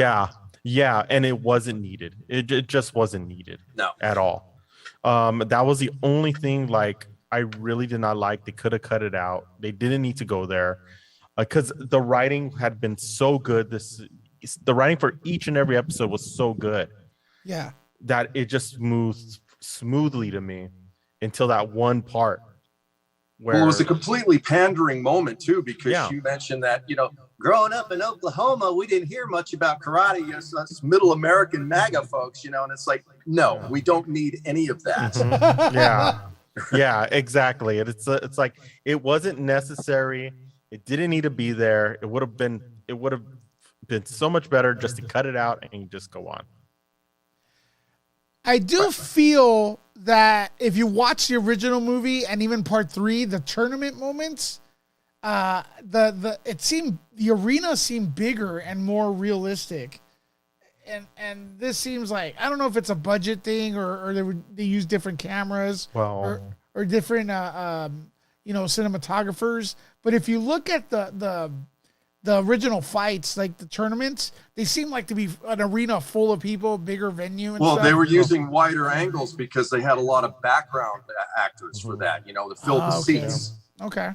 Yeah, and it wasn't needed. It just wasn't needed. No, at all. That was the only thing like I really did not like. They could have cut it out. They didn't need to go there. Because the writing had been so good. The writing for each and every episode was so good. Yeah. That it just moved smoothly to me until that one part. Where it was a completely pandering moment too, because you mentioned that, you know, growing up in Oklahoma, we didn't hear much about karate. You know, so that's middle American MAGA folks, you know, and it's like, no, we don't need any of that. Yeah, exactly. And it's like it wasn't necessary. It didn't need to be there. It would have been so much better just to cut it out and just go on. I do feel that if you watch the original movie and even part 3, the tournament moments, the arena seemed bigger and more realistic. And this seems like, I don't know if it's a budget thing or they use different cameras or different cinematographers. But if you look at the original fights, like the tournaments, they seem like to be an arena full of people, bigger venue. And stuff. They were using wider angles because they had a lot of background actors for that, you know, to fill the seats. Okay.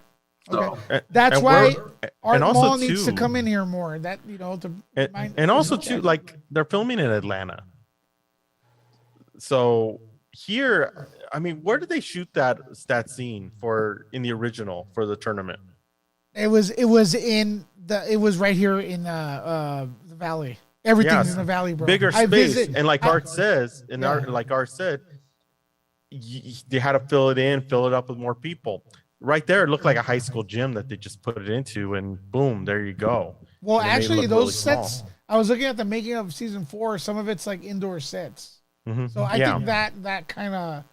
So, that's why Art Mall too, needs to come in here more. That, you know, and also too, like they're filming in Atlanta. So here, I mean, where did they shoot that scene in the original for the tournament? It was right here in the valley. Everything's in the valley, bro. Bigger space, and like Art says, like Art said, they had to fill it up with more people. Right there, it looked like a high school gym that they just put it into, and boom, there you go. Well, actually, those sets, I was looking at the making of season 4. Some of it's like indoor sets. Mm-hmm. So I think that kind of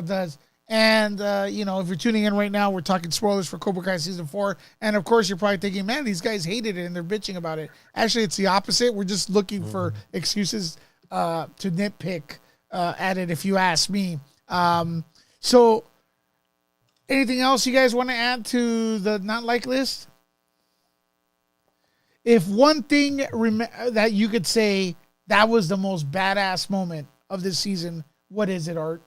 does. And, if you're tuning in right now, we're talking spoilers for Cobra Kai season 4. And of course, you're probably thinking, man, these guys hated it and they're bitching about it. Actually, it's the opposite. We're just looking for excuses to nitpick at it, if you ask me. So anything else you guys want to add to the not like list? If one thing that you could say that was the most badass moment of this season, what is it, Art?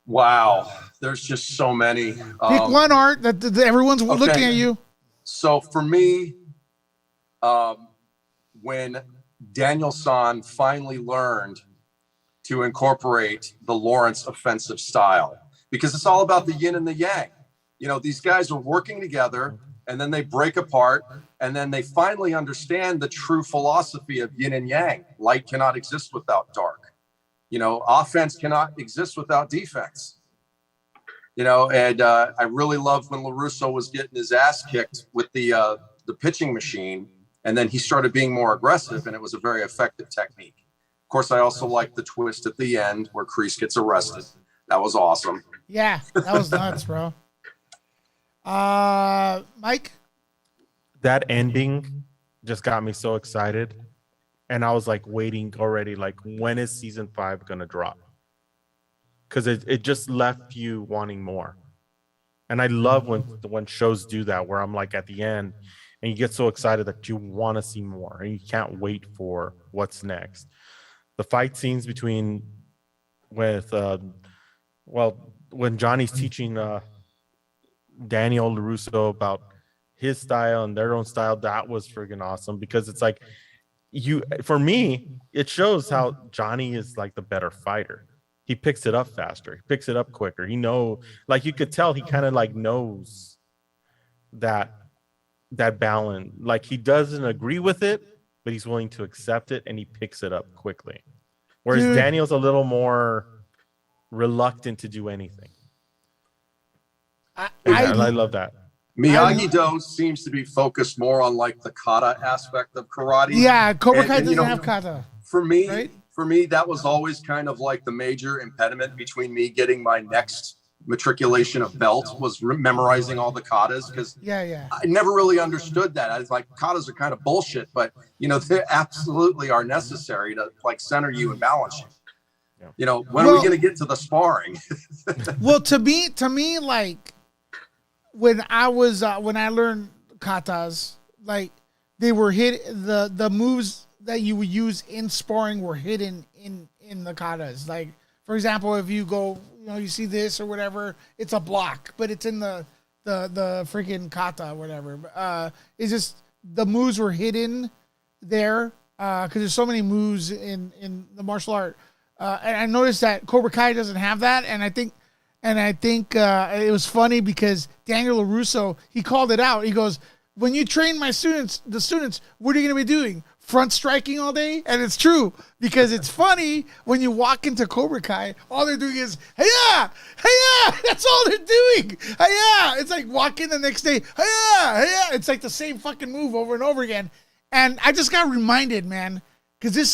Wow, there's just so many. Pick one, Art, that everyone's looking at you. So for me, when Daniel San finally learned to incorporate the Lawrence offensive style, because it's all about the yin and the yang. You know, these guys are working together and then they break apart and then they finally understand the true philosophy of yin and yang. Light cannot exist without dark. You know, offense cannot exist without defense. You know, and I really loved when LaRusso was getting his ass kicked with the pitching machine, and then he started being more aggressive, and it was a very effective technique. Of course, I also liked the twist at the end where Kreese gets arrested. That was awesome. Yeah, that was nuts, bro. Mike? That ending just got me so excited. And I was like waiting already, like, when is season 5 going to drop? Because it just left you wanting more. And I love when shows do that, where I'm like at the end and you get so excited that you want to see more and you can't wait for what's next. The fight scenes between when Johnny's teaching Daniel LaRusso about his style and their own style, that was friggin' awesome, because it's like, for me, it shows how Johnny is like the better fighter. He picks it up faster. He picks it up quicker. Like you could tell he kind of like knows that balance. Like he doesn't agree with it, but he's willing to accept it and he picks it up quickly. Whereas Daniel's a little more reluctant to do anything. I love that. Miyagi-Do seems to be focused more on like the kata aspect of karate. Yeah, Cobra Kai doesn't have kata. For me, right? For me, that was always kind of like the major impediment between me getting my next matriculation of belt was memorizing all the katas, because I never really understood that. I was like, katas are kind of bullshit, but you know, they absolutely are necessary to like center you and balance you. Yeah. You know, when are we going to get to the sparring? Well, to me, like when I learned katas, like they were the moves that you would use in sparring were hidden in the katas. Like, for example, if you go, you know, you see this or whatever, it's a block, but it's in the freaking kata or whatever. It's just the moves were hidden there because there's so many moves in the martial art. And I noticed that Cobra Kai doesn't have that, and I think it was funny because Daniel LaRusso, he called it out. He goes, "When you train the students, what are you going to be doing? Front striking all day?" And it's true, because it's funny when you walk into Cobra Kai, all they're doing is hey-ya, hey-ya. That's all they're doing. Hey-ya. It's like walk in the next day, hey-ya, hey-ya. It's like the same fucking move over and over again. And I just got reminded, man, because this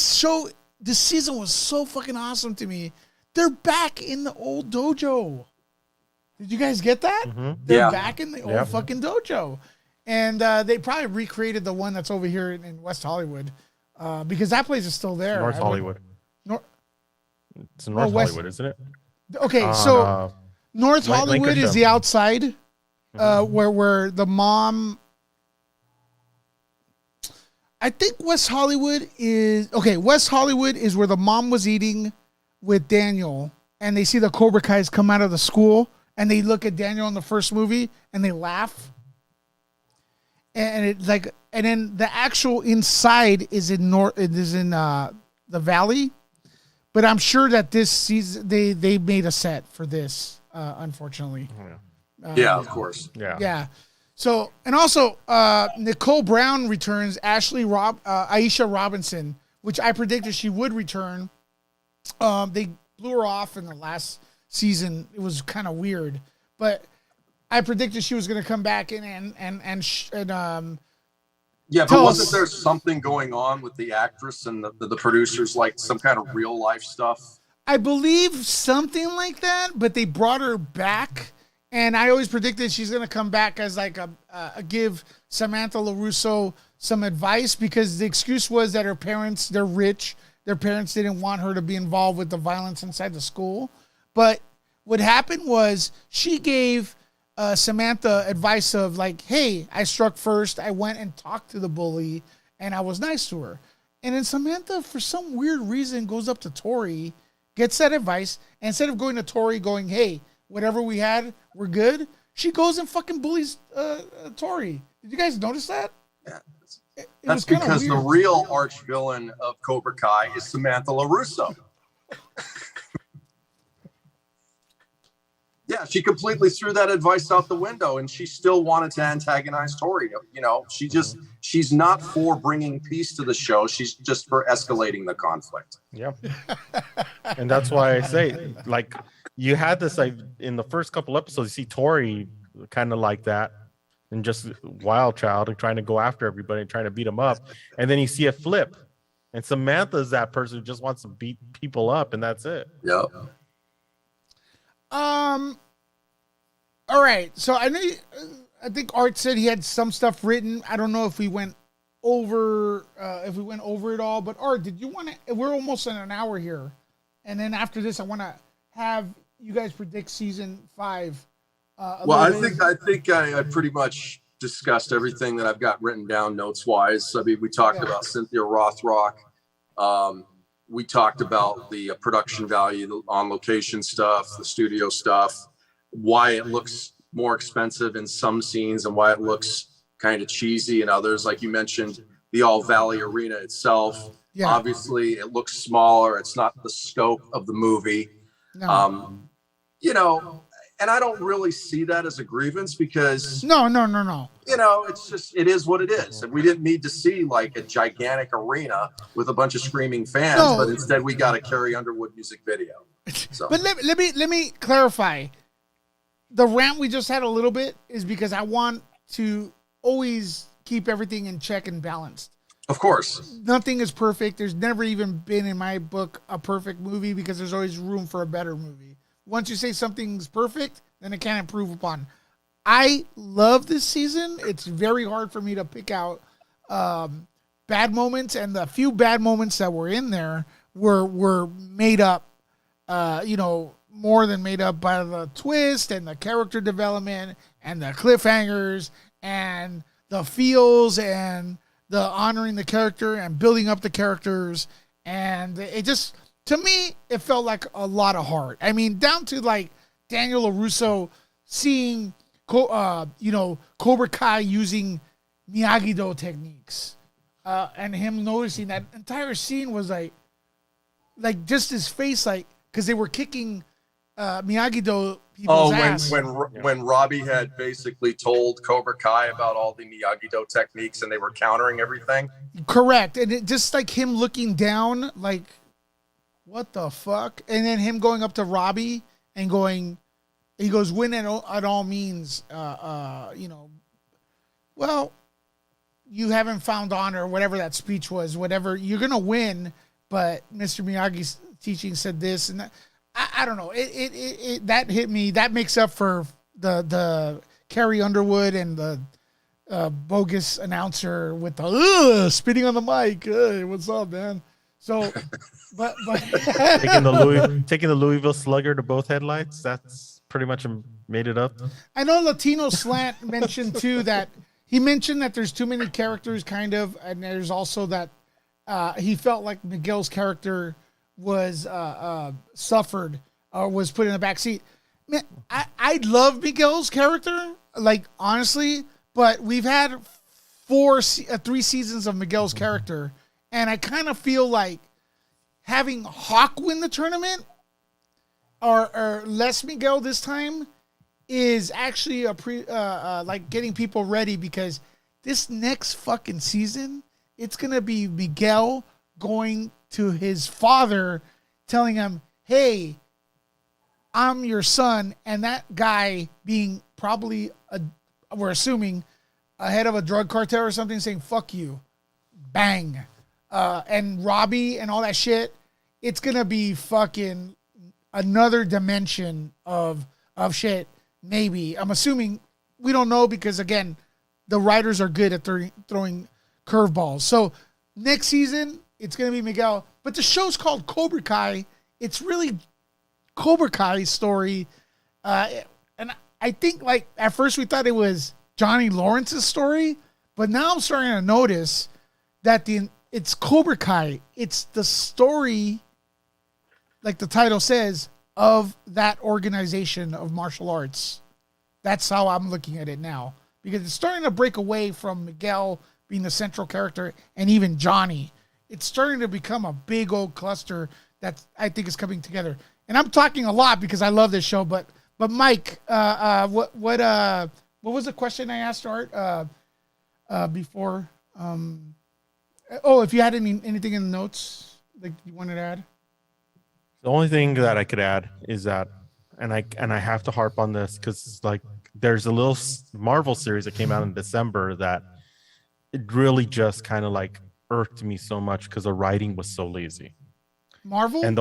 season was so fucking awesome to me. They're back in the old dojo. Did you guys get that? Mm-hmm. They're back in the old fucking dojo. And they probably recreated the one that's over here in West Hollywood, because that place is still there. North Hollywood. It's in North Hollywood, isn't it? Okay, so North Hollywood is the outside, where the mom. I think West Hollywood is West Hollywood is where the mom was eating with Daniel, and they see the Cobra Kais come out of the school, and they look at Daniel in the first movie, and they laugh. And it's like, and then the actual inside is in the valley, but I'm sure that this season they made a set for this. Unfortunately, of course, yeah. So, and also Nicole Brown returns. Aisha Robinson, which I predicted she would return. They blew her off in the last season. It was kind of weird, but I predicted she was going to come back in and but wasn't there something going on with the actress and the producers, like some kind of real life stuff? I believe something like that, but they brought her back, and I always predicted she's going to come back as like a give Samantha LaRusso some advice, because the excuse was that her parents, they're rich. Their parents didn't want her to be involved with the violence inside the school. But what happened was she gave Samantha advice of like, hey, I struck first. I went and talked to the bully, and I was nice to her. And then Samantha, for some weird reason, goes up to Tori, gets that advice, and instead of going to Tori going, hey, whatever we had, we're good, she goes and fucking bullies Tori. Did you guys notice that? Yeah. That's because the real arch villain of Cobra Kai is Samantha LaRusso. she completely threw that advice out the window, and she still wanted to antagonize Tori. You know, she's not for bringing peace to the show. She's just for escalating the conflict. Yeah. And that's why I say, like, you had this, like, in the first couple episodes, you see Tori kind of like that and just wild child and trying to go after everybody and trying to beat them up. And then you see it flip. And Samantha's that person who just wants to beat people up, and that's it. Yep. All right. So I think Art said he had some stuff written. I don't know if we went over it all, but Art, did you want to? We're almost in an hour here, and then after this, I want to have you guys predict season 5. Well, I think I pretty much discussed everything that I've got written down notes wise. I mean, we talked about Cynthia Rothrock. We talked about the production value, the on location stuff, the studio stuff, why it looks more expensive in some scenes and why it looks kind of cheesy in others. Like you mentioned, the All Valley Arena itself. Yeah. Obviously, it looks smaller. It's not the scope of the movie. No. You know, and I don't really see that as a grievance because no. You know, it's just, it is what it is. And we didn't need to see like a gigantic arena with a bunch of screaming fans, but instead we got a Carrie Underwood music video. So. But let me clarify. The rant we just had a little bit is because I want to always keep everything in check and balanced. Of course. Nothing is perfect. There's never even been in my book a perfect movie because there's always room for a better movie. Once you say something's perfect, then it can't improve upon. I love this season. It's very hard for me to pick out bad moments, and the few bad moments that were in there were made up, more than made up by the twist and the character development and the cliffhangers and the feels and the honoring the character and building up the characters. And it just, to me, it felt like a lot of heart. I mean, down to like Daniel LaRusso seeing, Cobra Kai using Miyagi-Do techniques, and him noticing that entire scene was like just his face, like, because they were kicking Miyagi-Do people's ass. When Robbie had basically told Cobra Kai about all the Miyagi-Do techniques and they were countering everything. Correct. And it just like him looking down, like, what the fuck? And then him going up to Robbie and going, he goes, win at all means, well, you haven't found honor, whatever that speech was, whatever, you're going to win. But Mr. Miyagi's teaching said this and that. I don't know. It that hit me. That makes up for the Carrie Underwood and the bogus announcer with the spitting on the mic. Hey, what's up, man? So, but taking the Louisville Slugger to both headlights. That's pretty much made it up. I know Latino Slant mentioned too that he mentioned that there's too many characters, kind of, and there's also that he felt like Miguel's character was suffered or was put in the back seat. Man, I love Miguel's character, like, honestly, but we've had 3 seasons of Miguel's character, and I kind of feel like having Hawk win the tournament or less Miguel this time is actually like getting people ready, because this next fucking season, it's gonna be Miguel going to his father, telling him, hey, I'm your son. And that guy being probably, we're assuming, a head of a drug cartel or something, saying, fuck you. Bang. And Robbie and all that shit. It's going to be fucking another dimension of shit. Maybe. I'm assuming. We don't know, because, again, the writers are good at throwing curveballs. So next season, it's going to be Miguel. But the show's called Cobra Kai. It's really Cobra Kai's story. And I think, like, at first we thought it was Johnny Lawrence's story. But now I'm starting to notice that it's Cobra Kai. It's the story, like the title says, of that organization of martial arts. That's how I'm looking at it now. Because it's starting to break away from Miguel being the central character and even Johnny. It's starting to become a big old cluster that I think is coming together. And I'm talking a lot because I love this show, but But Mike, what was the question I asked Art before? If you had anything in the notes like you wanted to add. The only thing that I could add is that, and I have to harp on this because like there's a little Marvel series that came out in December that it really just kind of like irked me so much because the writing was so lazy. Marvel and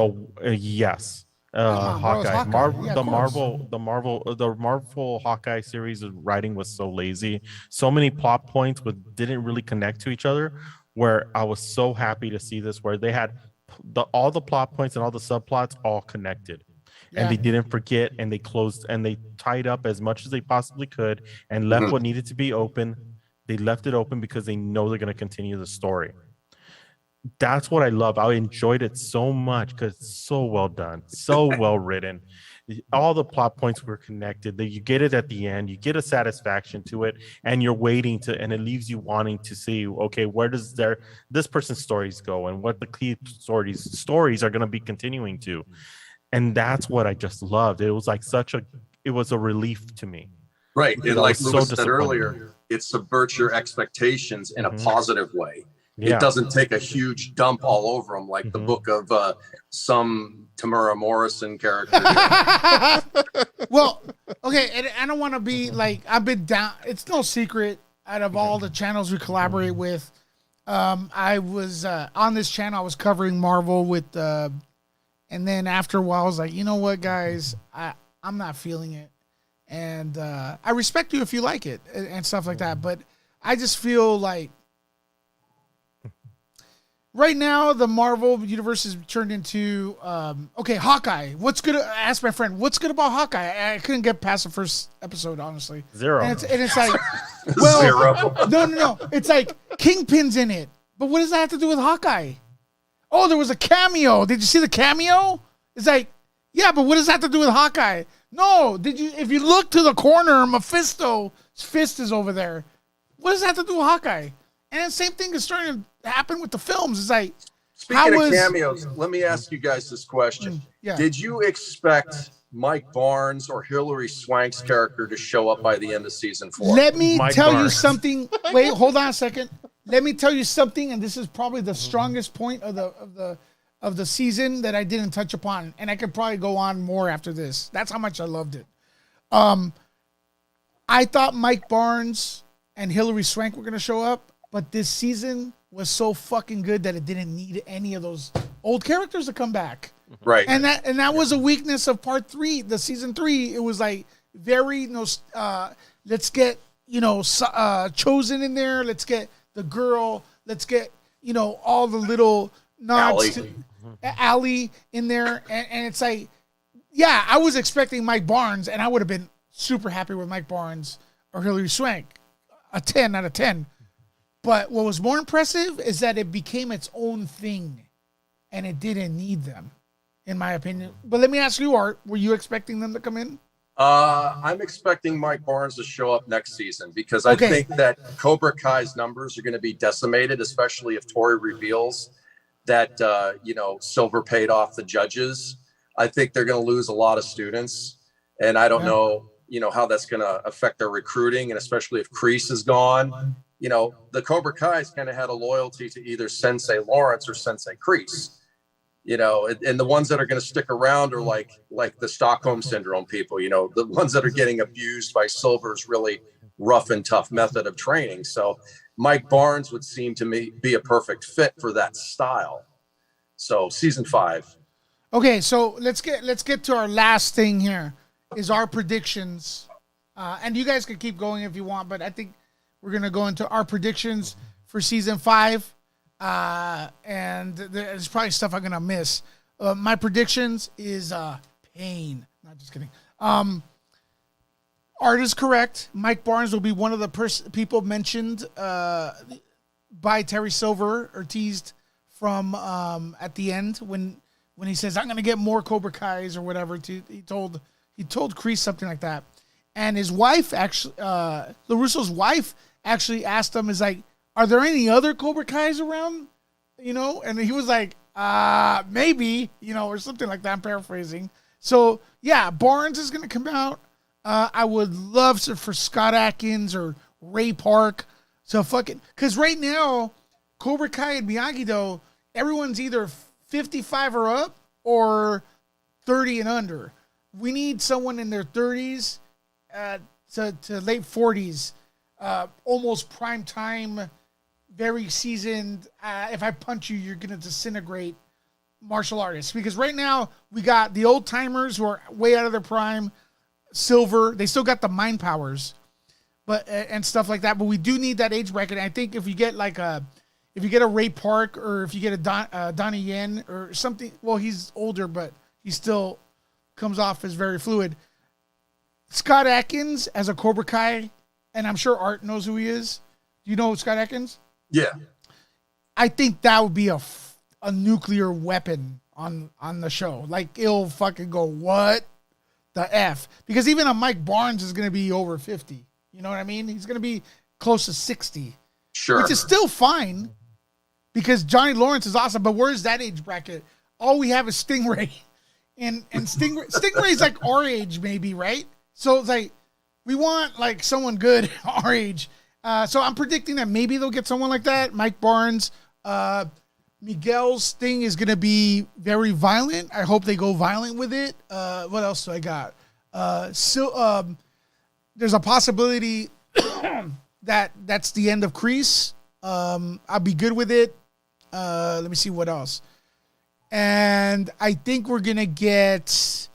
yes, Hawkeye. The Marvel Hawkeye series of writing was so lazy. So many plot points didn't really connect to each other. Where I was so happy to see this, where they had all the plot points and all the subplots all connected, and they didn't forget, and they closed and they tied up as much as they possibly could, and left what needed to be open. They left it open because they know they're going to continue the story. That's what I love. I enjoyed it so much because it's so well done, so well written. All the plot points were connected. That you get it at the end, you get a satisfaction to it, and you're waiting and it leaves you wanting to see, okay, where does this person's stories go, and what the key stories are going to be continuing to. And that's what I just loved. It was like it was a relief to me. Right, and like Louis said earlier, it subverts your expectations in a positive way. Yeah. It doesn't take a huge dump all over them like the book of some Tamura Morrison character. Well, okay, and I don't want to be like, I've been down. It's no secret out of all the channels we collaborate with. I was on this channel. I was covering Marvel with, and then after a while, I was like, you know what, guys, I'm not feeling it, and I respect you if you like it and stuff like that, but I just feel like. Right now, the Marvel universe is turned into Hawkeye. What's good? I asked my friend, what's good about Hawkeye? I couldn't get past the first episode, honestly. Zero. And it's like, well, Zero. No. It's like Kingpin's in it, but what does that have to do with Hawkeye? Oh, there was a cameo. Did you see the cameo? It's like, yeah, but what does that have to do with Hawkeye? No, if you look to the corner, Mephisto's fist is over there. What does that have to do with Hawkeye? And the same thing is starting to happen with the films. It's like, speaking of cameos, let me ask you guys this question. Yeah. Did you expect Mike Barnes or Hilary Swank's character to show up by the end of season 4? Let me tell you something. Wait, hold on a second. Let me tell you something, and this is probably the strongest point of the season that I didn't touch upon, and I could probably go on more after this. That's how much I loved it. I thought Mike Barnes and Hilary Swank were going to show up. But this season was so fucking good that it didn't need any of those old characters to come back. Right. And that was a weakness of part 3, the season 3. It was like very let's get Chosen in there. Let's get the girl. Let's get all the little nods to Allie in there. And it's like, yeah, I was expecting Mike Barnes, and I would have been super happy with Mike Barnes or Hilary Swank. A 10 out of 10. But what was more impressive is that it became its own thing, and it didn't need them, in my opinion. But let me ask you, Art, were you expecting them to come in? I'm expecting Mike Barnes to show up next season because I think that Cobra Kai's numbers are going to be decimated, especially if Tori reveals that, Silver paid off the judges. I think they're going to lose a lot of students, and I don't know, how that's going to affect their recruiting, and especially if Kreese is gone. The Cobra Kai's kind of had a loyalty to either Sensei Lawrence or Sensei Kreese, and the ones that are going to stick around are like the Stockholm Syndrome people, the ones that are getting abused by Silver's really rough and tough method of training. So Mike Barnes would seem to me be a perfect fit for that style. So season 5. Okay. So let's get to our last thing here is our predictions. And you guys can keep going if you want, but I think we're going to go into our predictions for season 5. And there's probably stuff I'm going to miss. My predictions is pain. Not just kidding. Art is correct. Mike Barnes will be one of the people mentioned by Terry Silver or teased from at the end when he says, I'm going to get more Cobra Kai's or whatever. He told Kreese something like that. And his wife actually, LaRusso's wife actually asked him, is like, are there any other Cobra Kai's around? And he was like, maybe, or something like that. I'm paraphrasing. So yeah, Barnes is gonna come out. I would love for Scott Adkins or Ray Park. So fucking because right now, Cobra Kai and Miyagi Do, everyone's either 55 or up or 30 and under. We need someone in their 30s to late 40s, almost prime time, very seasoned. If I punch you, you're gonna disintegrate martial artists. Because right now we got the old timers who are way out of their prime, Silver. They still got the mind powers, but and stuff like that. But we do need that age bracket. And I think if you get a Ray Park or if you get a Donnie Yen or something, well, he's older, but he still comes off as very fluid. Scott Adkins as a Cobra Kai, and I'm sure Art knows who he is. Do you know Scott Adkins? Yeah. I think that would be a nuclear weapon on the show. Like, it'll fucking go, what the F? Because even a Mike Barnes is going to be over 50. You know what I mean? He's going to be close to 60. Sure. Which is still fine because Johnny Lawrence is awesome. But where's that age bracket? All we have is Stingray. And Stingray's like our age maybe, right? So it's like, we want like someone good our age. So I'm predicting that maybe they'll get someone like that. Mike Barnes, Miguel's thing is going to be very violent. I hope they go violent with it. What else do I got? There's a possibility that's the end of Kreese. I'll be good with it. Let me see what else. And I think we're going to get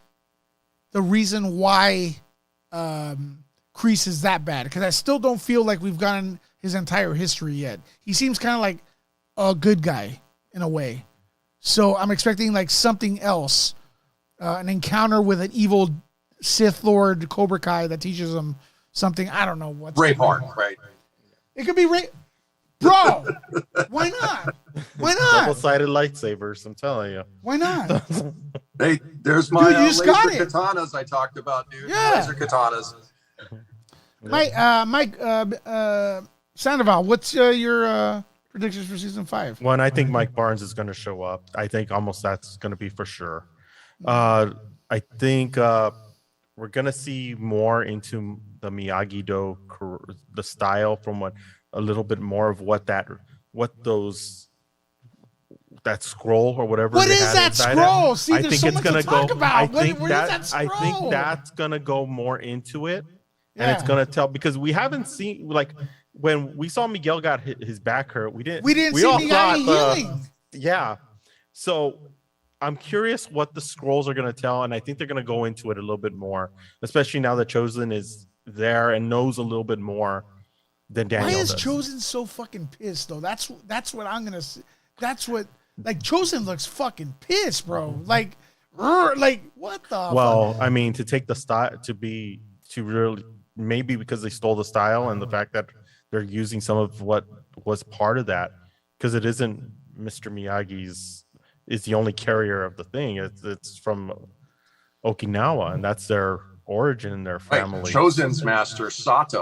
the reason why Kreese is that bad. Because I still don't feel like we've gotten his entire history yet. He seems kind of like a good guy in a way. So I'm expecting like something else. An encounter with an evil Sith Lord Cobra Kai that teaches him something. I don't know what. Ray Park, right? It could be Ray. Bro, why not? Why not? Double-sided lightsabers, I'm telling you. Why not? Hey, there's my Dude, you laser got it. katanas I talked about, dude. Yeah. Laser katanas. Mike Sandoval, what's your predictions for season 5? One, I think Mike Barnes is going to show up. I think almost that's going to be for sure. I think we're going to see more into the Miyagi-Do, the style from a little bit more of that scroll or whatever. What is that scroll? See, I there's think so it's much gonna to talk go. about. I What think is that. that I think scroll? that's gonna go more into it, Yeah. and it's gonna tell because we haven't seen like when we saw Miguel got his back hurt. We didn't see all Miyagi thought, healing. yeah. So I'm curious what the scrolls are gonna tell, and I think they're gonna go into it a little bit more, especially now that Chosen is there and knows a little bit more than Daniel Why is does. Chosen so fucking pissed though? That's what I'm gonna. That's what like Chosen looks fucking pissed, bro. Like what the? Well, fuck? I mean, to take the style to really maybe because they stole the style and the fact that they're using some of what was part of that because it isn't Mr. Miyagi's is the only carrier of the thing. It's from Okinawa and that's their origin in their family. Right. Chosen's master Sato.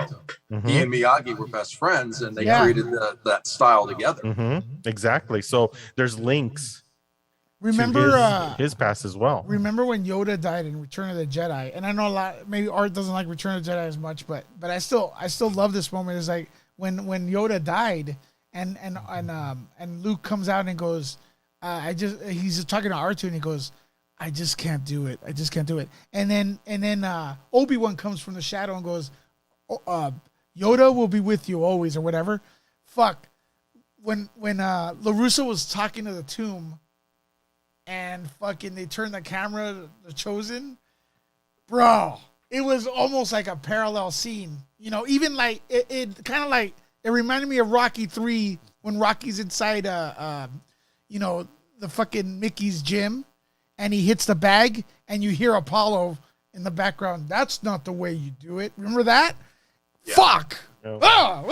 Mm-hmm. He and Miyagi were best friends, and they Yeah. created that style together. Mm-hmm. Exactly. So there's links Remember to his past as well. Remember when Yoda died in Return of the Jedi? And I know a lot, maybe Art doesn't like Return of the Jedi as much, but I still love this moment. It's like when Yoda died and Luke comes out and goes, he's just talking to R2 and he goes, I just can't do it. I just can't do it. And then Obi-Wan comes from the shadow and goes, Yoda will be with you always or whatever. Fuck. When LaRusso was talking to the tomb and fucking they turned the camera to the Chosen, bro, it was almost like a parallel scene. You know, even like it kind of like it reminded me of Rocky 3 when Rocky's inside the fucking Mickey's gym and he hits the bag and you hear Apollo in the background. That's not the way you do it. Remember that? Yeah. Fuck. No. I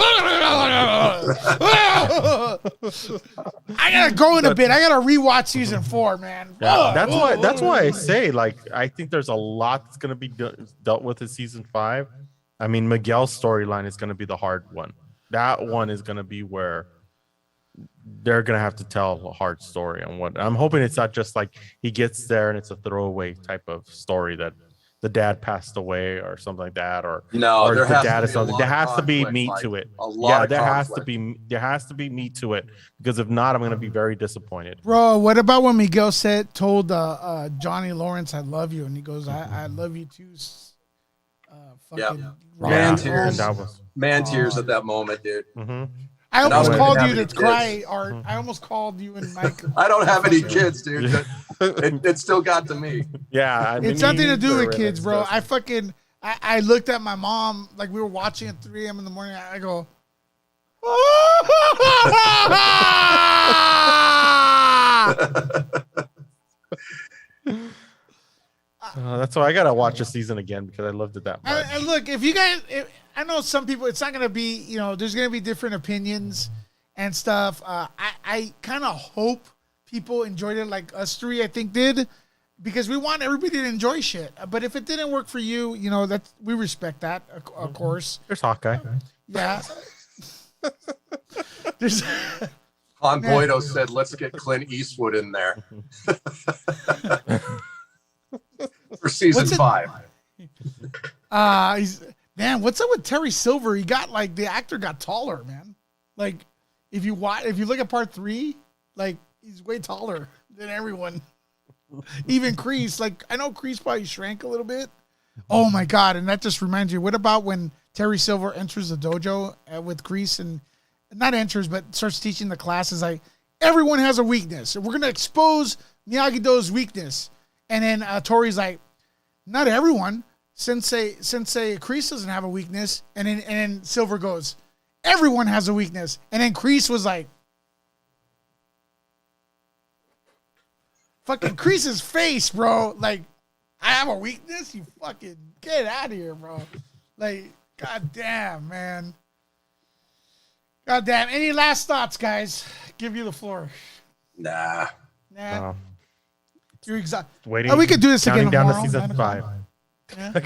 gotta go in a bit. I gotta rewatch season 4, man. Yeah, that's why I say like I think there's a lot that's gonna be dealt with in season 5. I mean, Miguel's storyline is gonna be the hard one. That one is gonna be where they're gonna have to tell a hard story on what. I'm hoping it's not just like he gets there and it's a throwaway type of story that the dad passed away or something like that, or No, or there the has dad to is be a something. lot There of has to be conflict, meat Mike. to it. A lot of there conflict. has to be meat to it, because if not, I'm gonna be very disappointed. Bro, what about when Miguel told Johnny Lawrence, "I love you," and he goes, "I love you too." Fucking Yeah. rock Man and tears. roll. That was. Man tears at that moment, dude. Mhm. I And I almost don't called even you have to any cry, kids. Art. I almost called you and Mike. I don't have any kids, dude. It still got to me. Yeah, I mean, It's nothing to do with really kids, bro. stressed. I looked at my mom, like we were watching at 3 a.m. in the morning. I go, That's why I gotta watch a season again, because I loved it that much. and look, if you guys, I know some people, it's not going to be, there's going to be different opinions and stuff. I kind of hope people enjoyed it like us three, I think, did, because we want everybody to enjoy shit. But if it didn't work for you, we respect that, of course. There's Hawkeye. Yeah. There's. Han Boydo said, "Let's get Clint Eastwood in there for season 5." Man, what's up with Terry Silver? He got the actor got taller, man. Like, if you look at part 3, like he's way taller than everyone. Even Kreese, I know Kreese probably shrank a little bit. Oh my God! And that just reminds you. What about when Terry Silver enters the dojo with Kreese and not enters, but starts teaching the classes? Like, everyone has a weakness. We're gonna expose Miyagi-Do's weakness, and then Tori's like, not everyone. Sensei Kreese doesn't have a weakness, and then Silver goes, everyone has a weakness, and then Kreese was like, fucking Kreese's face, bro. Like, I have a weakness? You fucking get out of here, bro. Like, goddamn, man. Goddamn. Any last thoughts, guys? Give you the floor. Nah. You're exhausted. Waiting. We could do this again down tomorrow. to season 5. Yeah.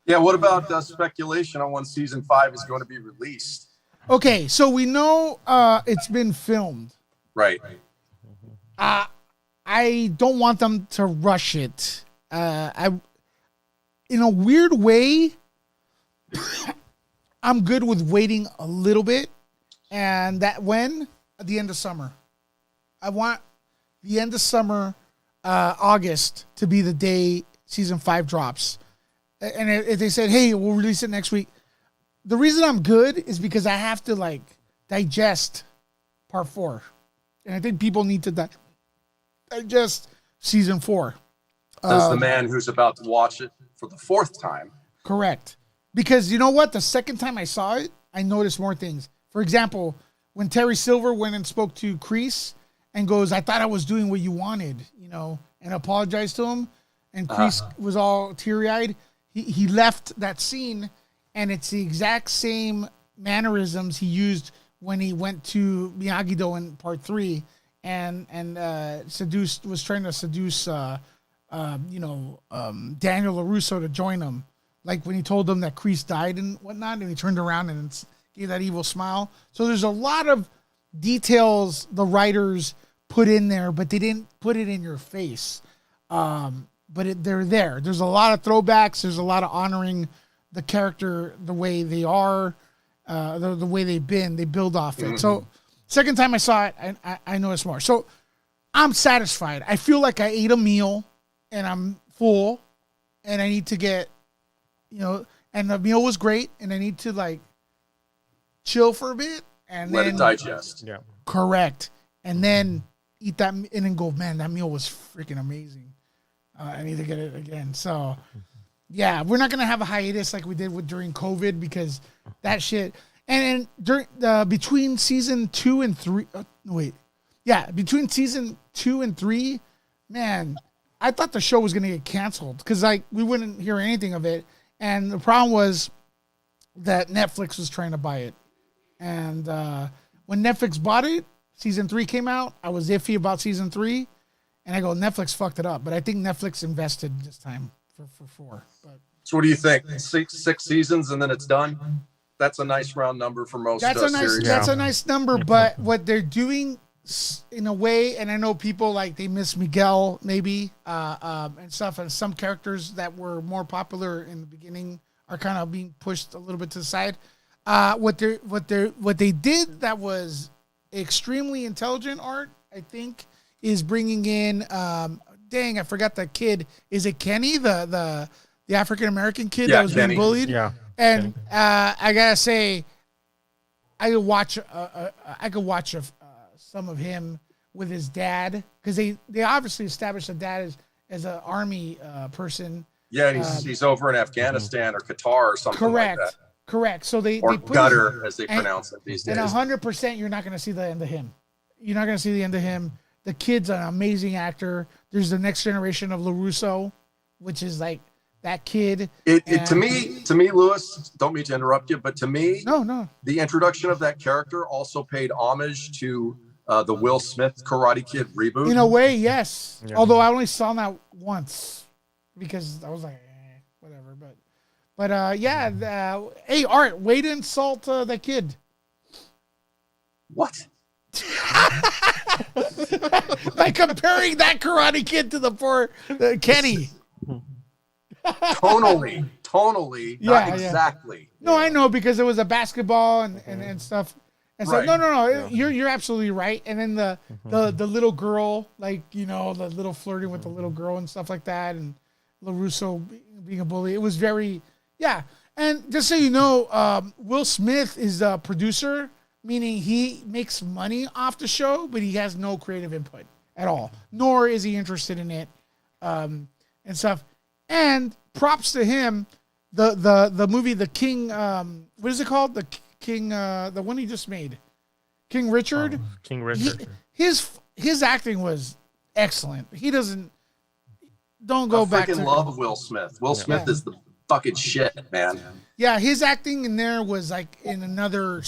Yeah. What about speculation on when season 5 is going to be released? Okay, so we know it's been filmed. Right. I don't want them to rush it. In a weird way, I'm good with waiting a little bit, and at the end of summer. I want the end of summer, August, to be the day season 5 drops. And if they said, "Hey, we'll release it next week," the reason I'm good is because I have to digest part 4, and I think people need to digest season 4. Says the man who's about to watch it for the 4th time. Correct. Because you know what? The second time I saw it, I noticed more things. For example, when Terry Silver went and spoke to Kreese and goes, "I thought I was doing what you wanted," and apologized to him, and Kreese was all teary-eyed. He left that scene, and it's the exact same mannerisms he used when he went to Miyagi-Do in part 3 and was trying to seduce Daniel LaRusso to join him. Like when he told them that Kreese died and whatnot, and he turned around and gave that evil smile. So there's a lot of details the writers put in there, but they didn't put it in your face. But they're there. There's a lot of throwbacks. There's a lot of honoring the character the way they are, the way they've been. They build off it. So second time I saw it, I noticed more. So I'm satisfied. I feel like I ate a meal and I'm full, and I need to get, and the meal was great, and I need to chill for a bit and Let then it digest. Yeah. correct, and then eat that, and then go, man, that meal was freaking amazing. I need to get it again. So, yeah, we're not gonna have a hiatus like we did during COVID, because that shit. And during between season 2 and 3, between season 2 and 3, man, I thought the show was gonna get canceled because we wouldn't hear anything of it. And the problem was that Netflix was trying to buy it. And when Netflix bought it, season 3 came out. I was iffy about season 3. And I go, Netflix fucked it up. But I think Netflix invested this time for 4. But So what do you think? Six seasons and then it's done? that's a nice round number for most series. That's a nice number, but what they're doing in a way, and I know people like they miss Miguel maybe and stuff, and some characters that were more popular in the beginning are kind of being pushed a little bit to the side. What they did that was extremely intelligent art, I think, is bringing in dang, I forgot that kid. Is it Kenny, the African American kid that was being bullied? Yeah. And I gotta say, I could watch some of him with his dad, because they obviously established the dad as an army person. Yeah, he's over in Afghanistan or Qatar or something like that. Correct. So they put Gutter, as they pronounce it these days. And 100%, you're not going to see the end of him. You're not going to see the end of him. The kid's an amazing actor. There's the next generation of LaRusso, which is like that kid. To me, Lewis, don't mean to interrupt you, but to me, no, the introduction of that character also paid homage to the Will Smith Karate Kid reboot. In a way, yes. Yeah. Although I only saw that once because I was like, whatever. But hey, Art, way to insult the kid. What? By comparing that Karate Kid to the Kenny. Tonally, not exactly. Yeah. No, I know, because it was a basketball and stuff. And so, Right. No. You're absolutely right. And then the little girl, like, the little flirting with the little girl and stuff like that, and LaRusso being a bully. It was very, yeah. And just so you know, Will Smith is a producer, meaning he makes money off the show, but he has no creative input at all, nor is he interested in it, and stuff. And props to him, the movie, The King, what is it called? The King, the one he just made, King Richard. King Richard. His acting was excellent. Don't go back to. I freaking love Will Smith. Will Smith is the fucking shit, man. Yeah, his acting in there was like in another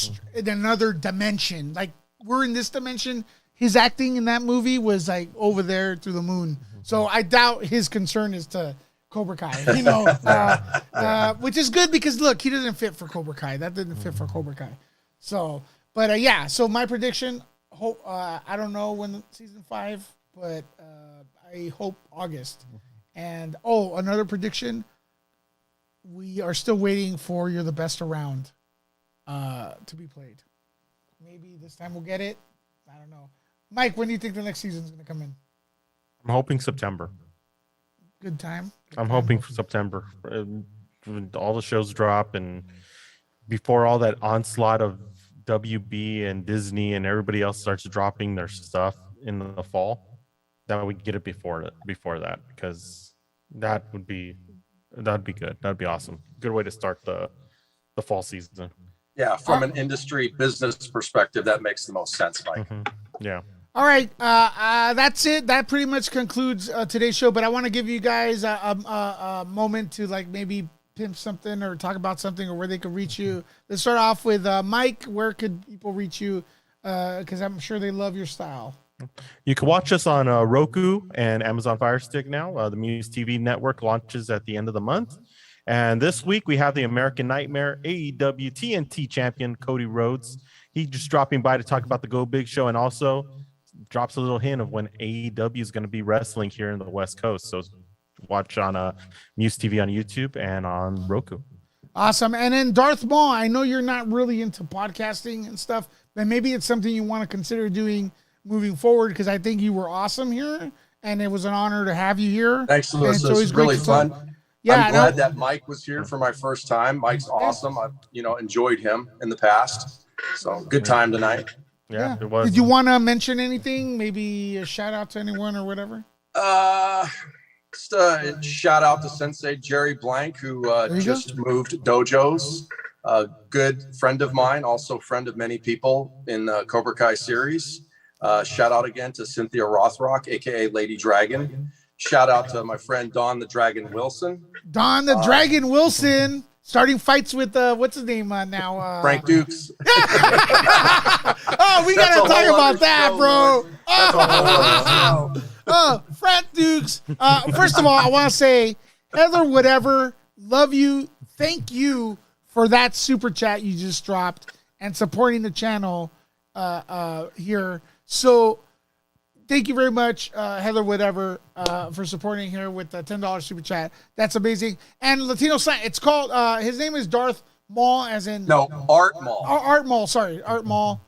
dimension. Like, we're in this dimension. His acting in that movie was like over there through the moon. So I doubt his concern is to Cobra Kai, which is good, because look, he doesn't fit for Cobra Kai. That didn't fit for Cobra Kai. So, but so my prediction, I don't know when season 5, but I hope August. And another prediction, we are still waiting for You're the Best Around to be played. Maybe this time we'll get it. I don't know. Mike, when do you think the next season is going to come in? I'm hoping September. Good time. I'm hoping for September. When all the shows drop, and before all that onslaught of WB and Disney and everybody else starts dropping their stuff in the fall, that we get it before that, because that'd be good. That'd be awesome. Good way to start the fall season. Yeah, from an industry business perspective, that makes the most sense, Mike. Yeah. All right, that's it. That pretty much concludes today's show. But I want to give you guys a moment to like maybe pimp something or talk about something, or where they could reach you. Let's start off with Mike. Where could people reach you? Because I'm sure they love your style. You can watch us on Roku and Amazon Fire Stick now. The Muse TV network launches at the end of the month. And this week we have the American Nightmare AEW TNT champion Cody Rhodes. He's just dropping by to talk about the Go Big show, and also drops a little hint of when AEW is going to be wrestling here in the West Coast. So watch on Muse TV on YouTube and on Roku. Awesome. And then Darth Maul, I know you're not really into podcasting and stuff, but maybe it's something you want to consider doing moving forward, because I think you were awesome here, and it was an honor to have you here. Thanks, Lewis. It was really fun. Yeah, I'm glad that Mike was here for my first time. Mike's awesome. I've enjoyed him in the past. So good time tonight. Yeah, it was. Did you want to mention anything? Maybe a shout out to anyone or whatever? Just a shout out to Sensei Jerry Blank, who just moved dojos. A good friend of mine, also friend of many people in the Cobra Kai series. Shout out again to Cynthia Rothrock, aka Lady Dragon. Shout out to my friend Don the Dragon Wilson. Don the Dragon Wilson, starting fights with what's his name now? Frank Dukes. Oh, we gotta talk about that, show, bro. Frank Dukes. First of all, I want to say, Heather, whatever, love you. Thank you for that super chat you just dropped and supporting the channel here. So thank you very much, Heather, whatever, for supporting here with the $10 super chat. That's amazing. And Latino Slant, it's called, his name is Darth Maul, as in... No, Art Maul. Art Maul, sorry. Art Maul.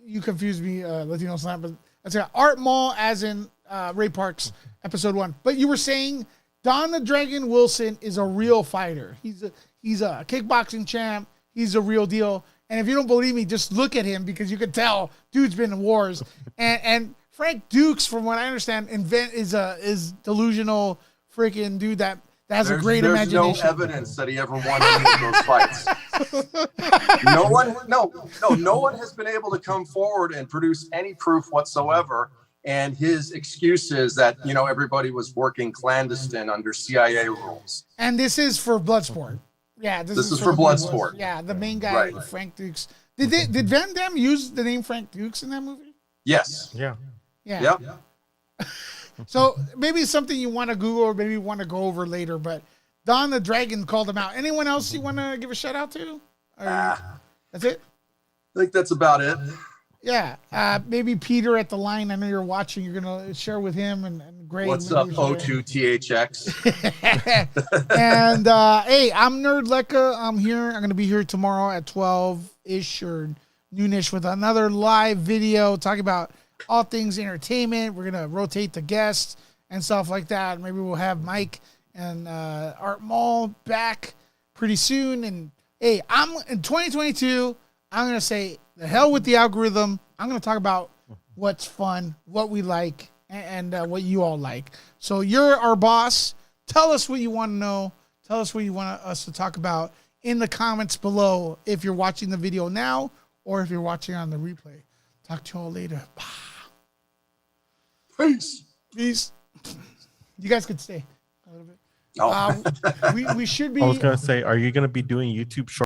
You confused me, Latino Slant, but that's it. Art Maul, as in Ray Parks, episode 1. But you were saying Don the Dragon Wilson is a real fighter. He's a kickboxing champ. He's a real deal. And if you don't believe me, just look at him, because you can tell dude's been in wars. And Frank Dukes, from what I understand, is delusional freaking dude that has a great imagination. There's no evidence that he ever won any of those fights. No one has been able to come forward and produce any proof whatsoever. And his excuse is that, everybody was working clandestine under CIA rules. And this is for Bloodsport. Yeah, this is for Bloodsport. Yeah, the main guy, right. Frank Dukes. Did Van Damme use the name Frank Dukes in that movie? Yes. Yeah. Yeah. Yep. So maybe it's something you want to Google, or maybe you want to go over later. But Don the Dragon called him out. Anyone else you want to give a shout out to? That's it? I think that's about it. Yeah. Maybe Peter at the line. I know you're watching. You're going to share with him and Greg. What's up, O2THX? And hey, I'm Nerd Lecca. I'm here. I'm going to be here tomorrow at 12-ish or noonish with another live video talking about all things entertainment. We're going to rotate the guests and stuff like that. Maybe we'll have Mike and Art Maul back pretty soon. And hey, in 2022, I'm going to say the hell with the algorithm. I'm going to talk about what's fun, what we like, and what you all like. So you're our boss. Tell us what you want to know. Tell us what you want us to talk about in the comments below, if you're watching the video now or if you're watching on the replay. Talk to you all later. Peace. Peace. You guys could stay a little bit. Oh. We should be. I was going to say, are you going to be doing YouTube short?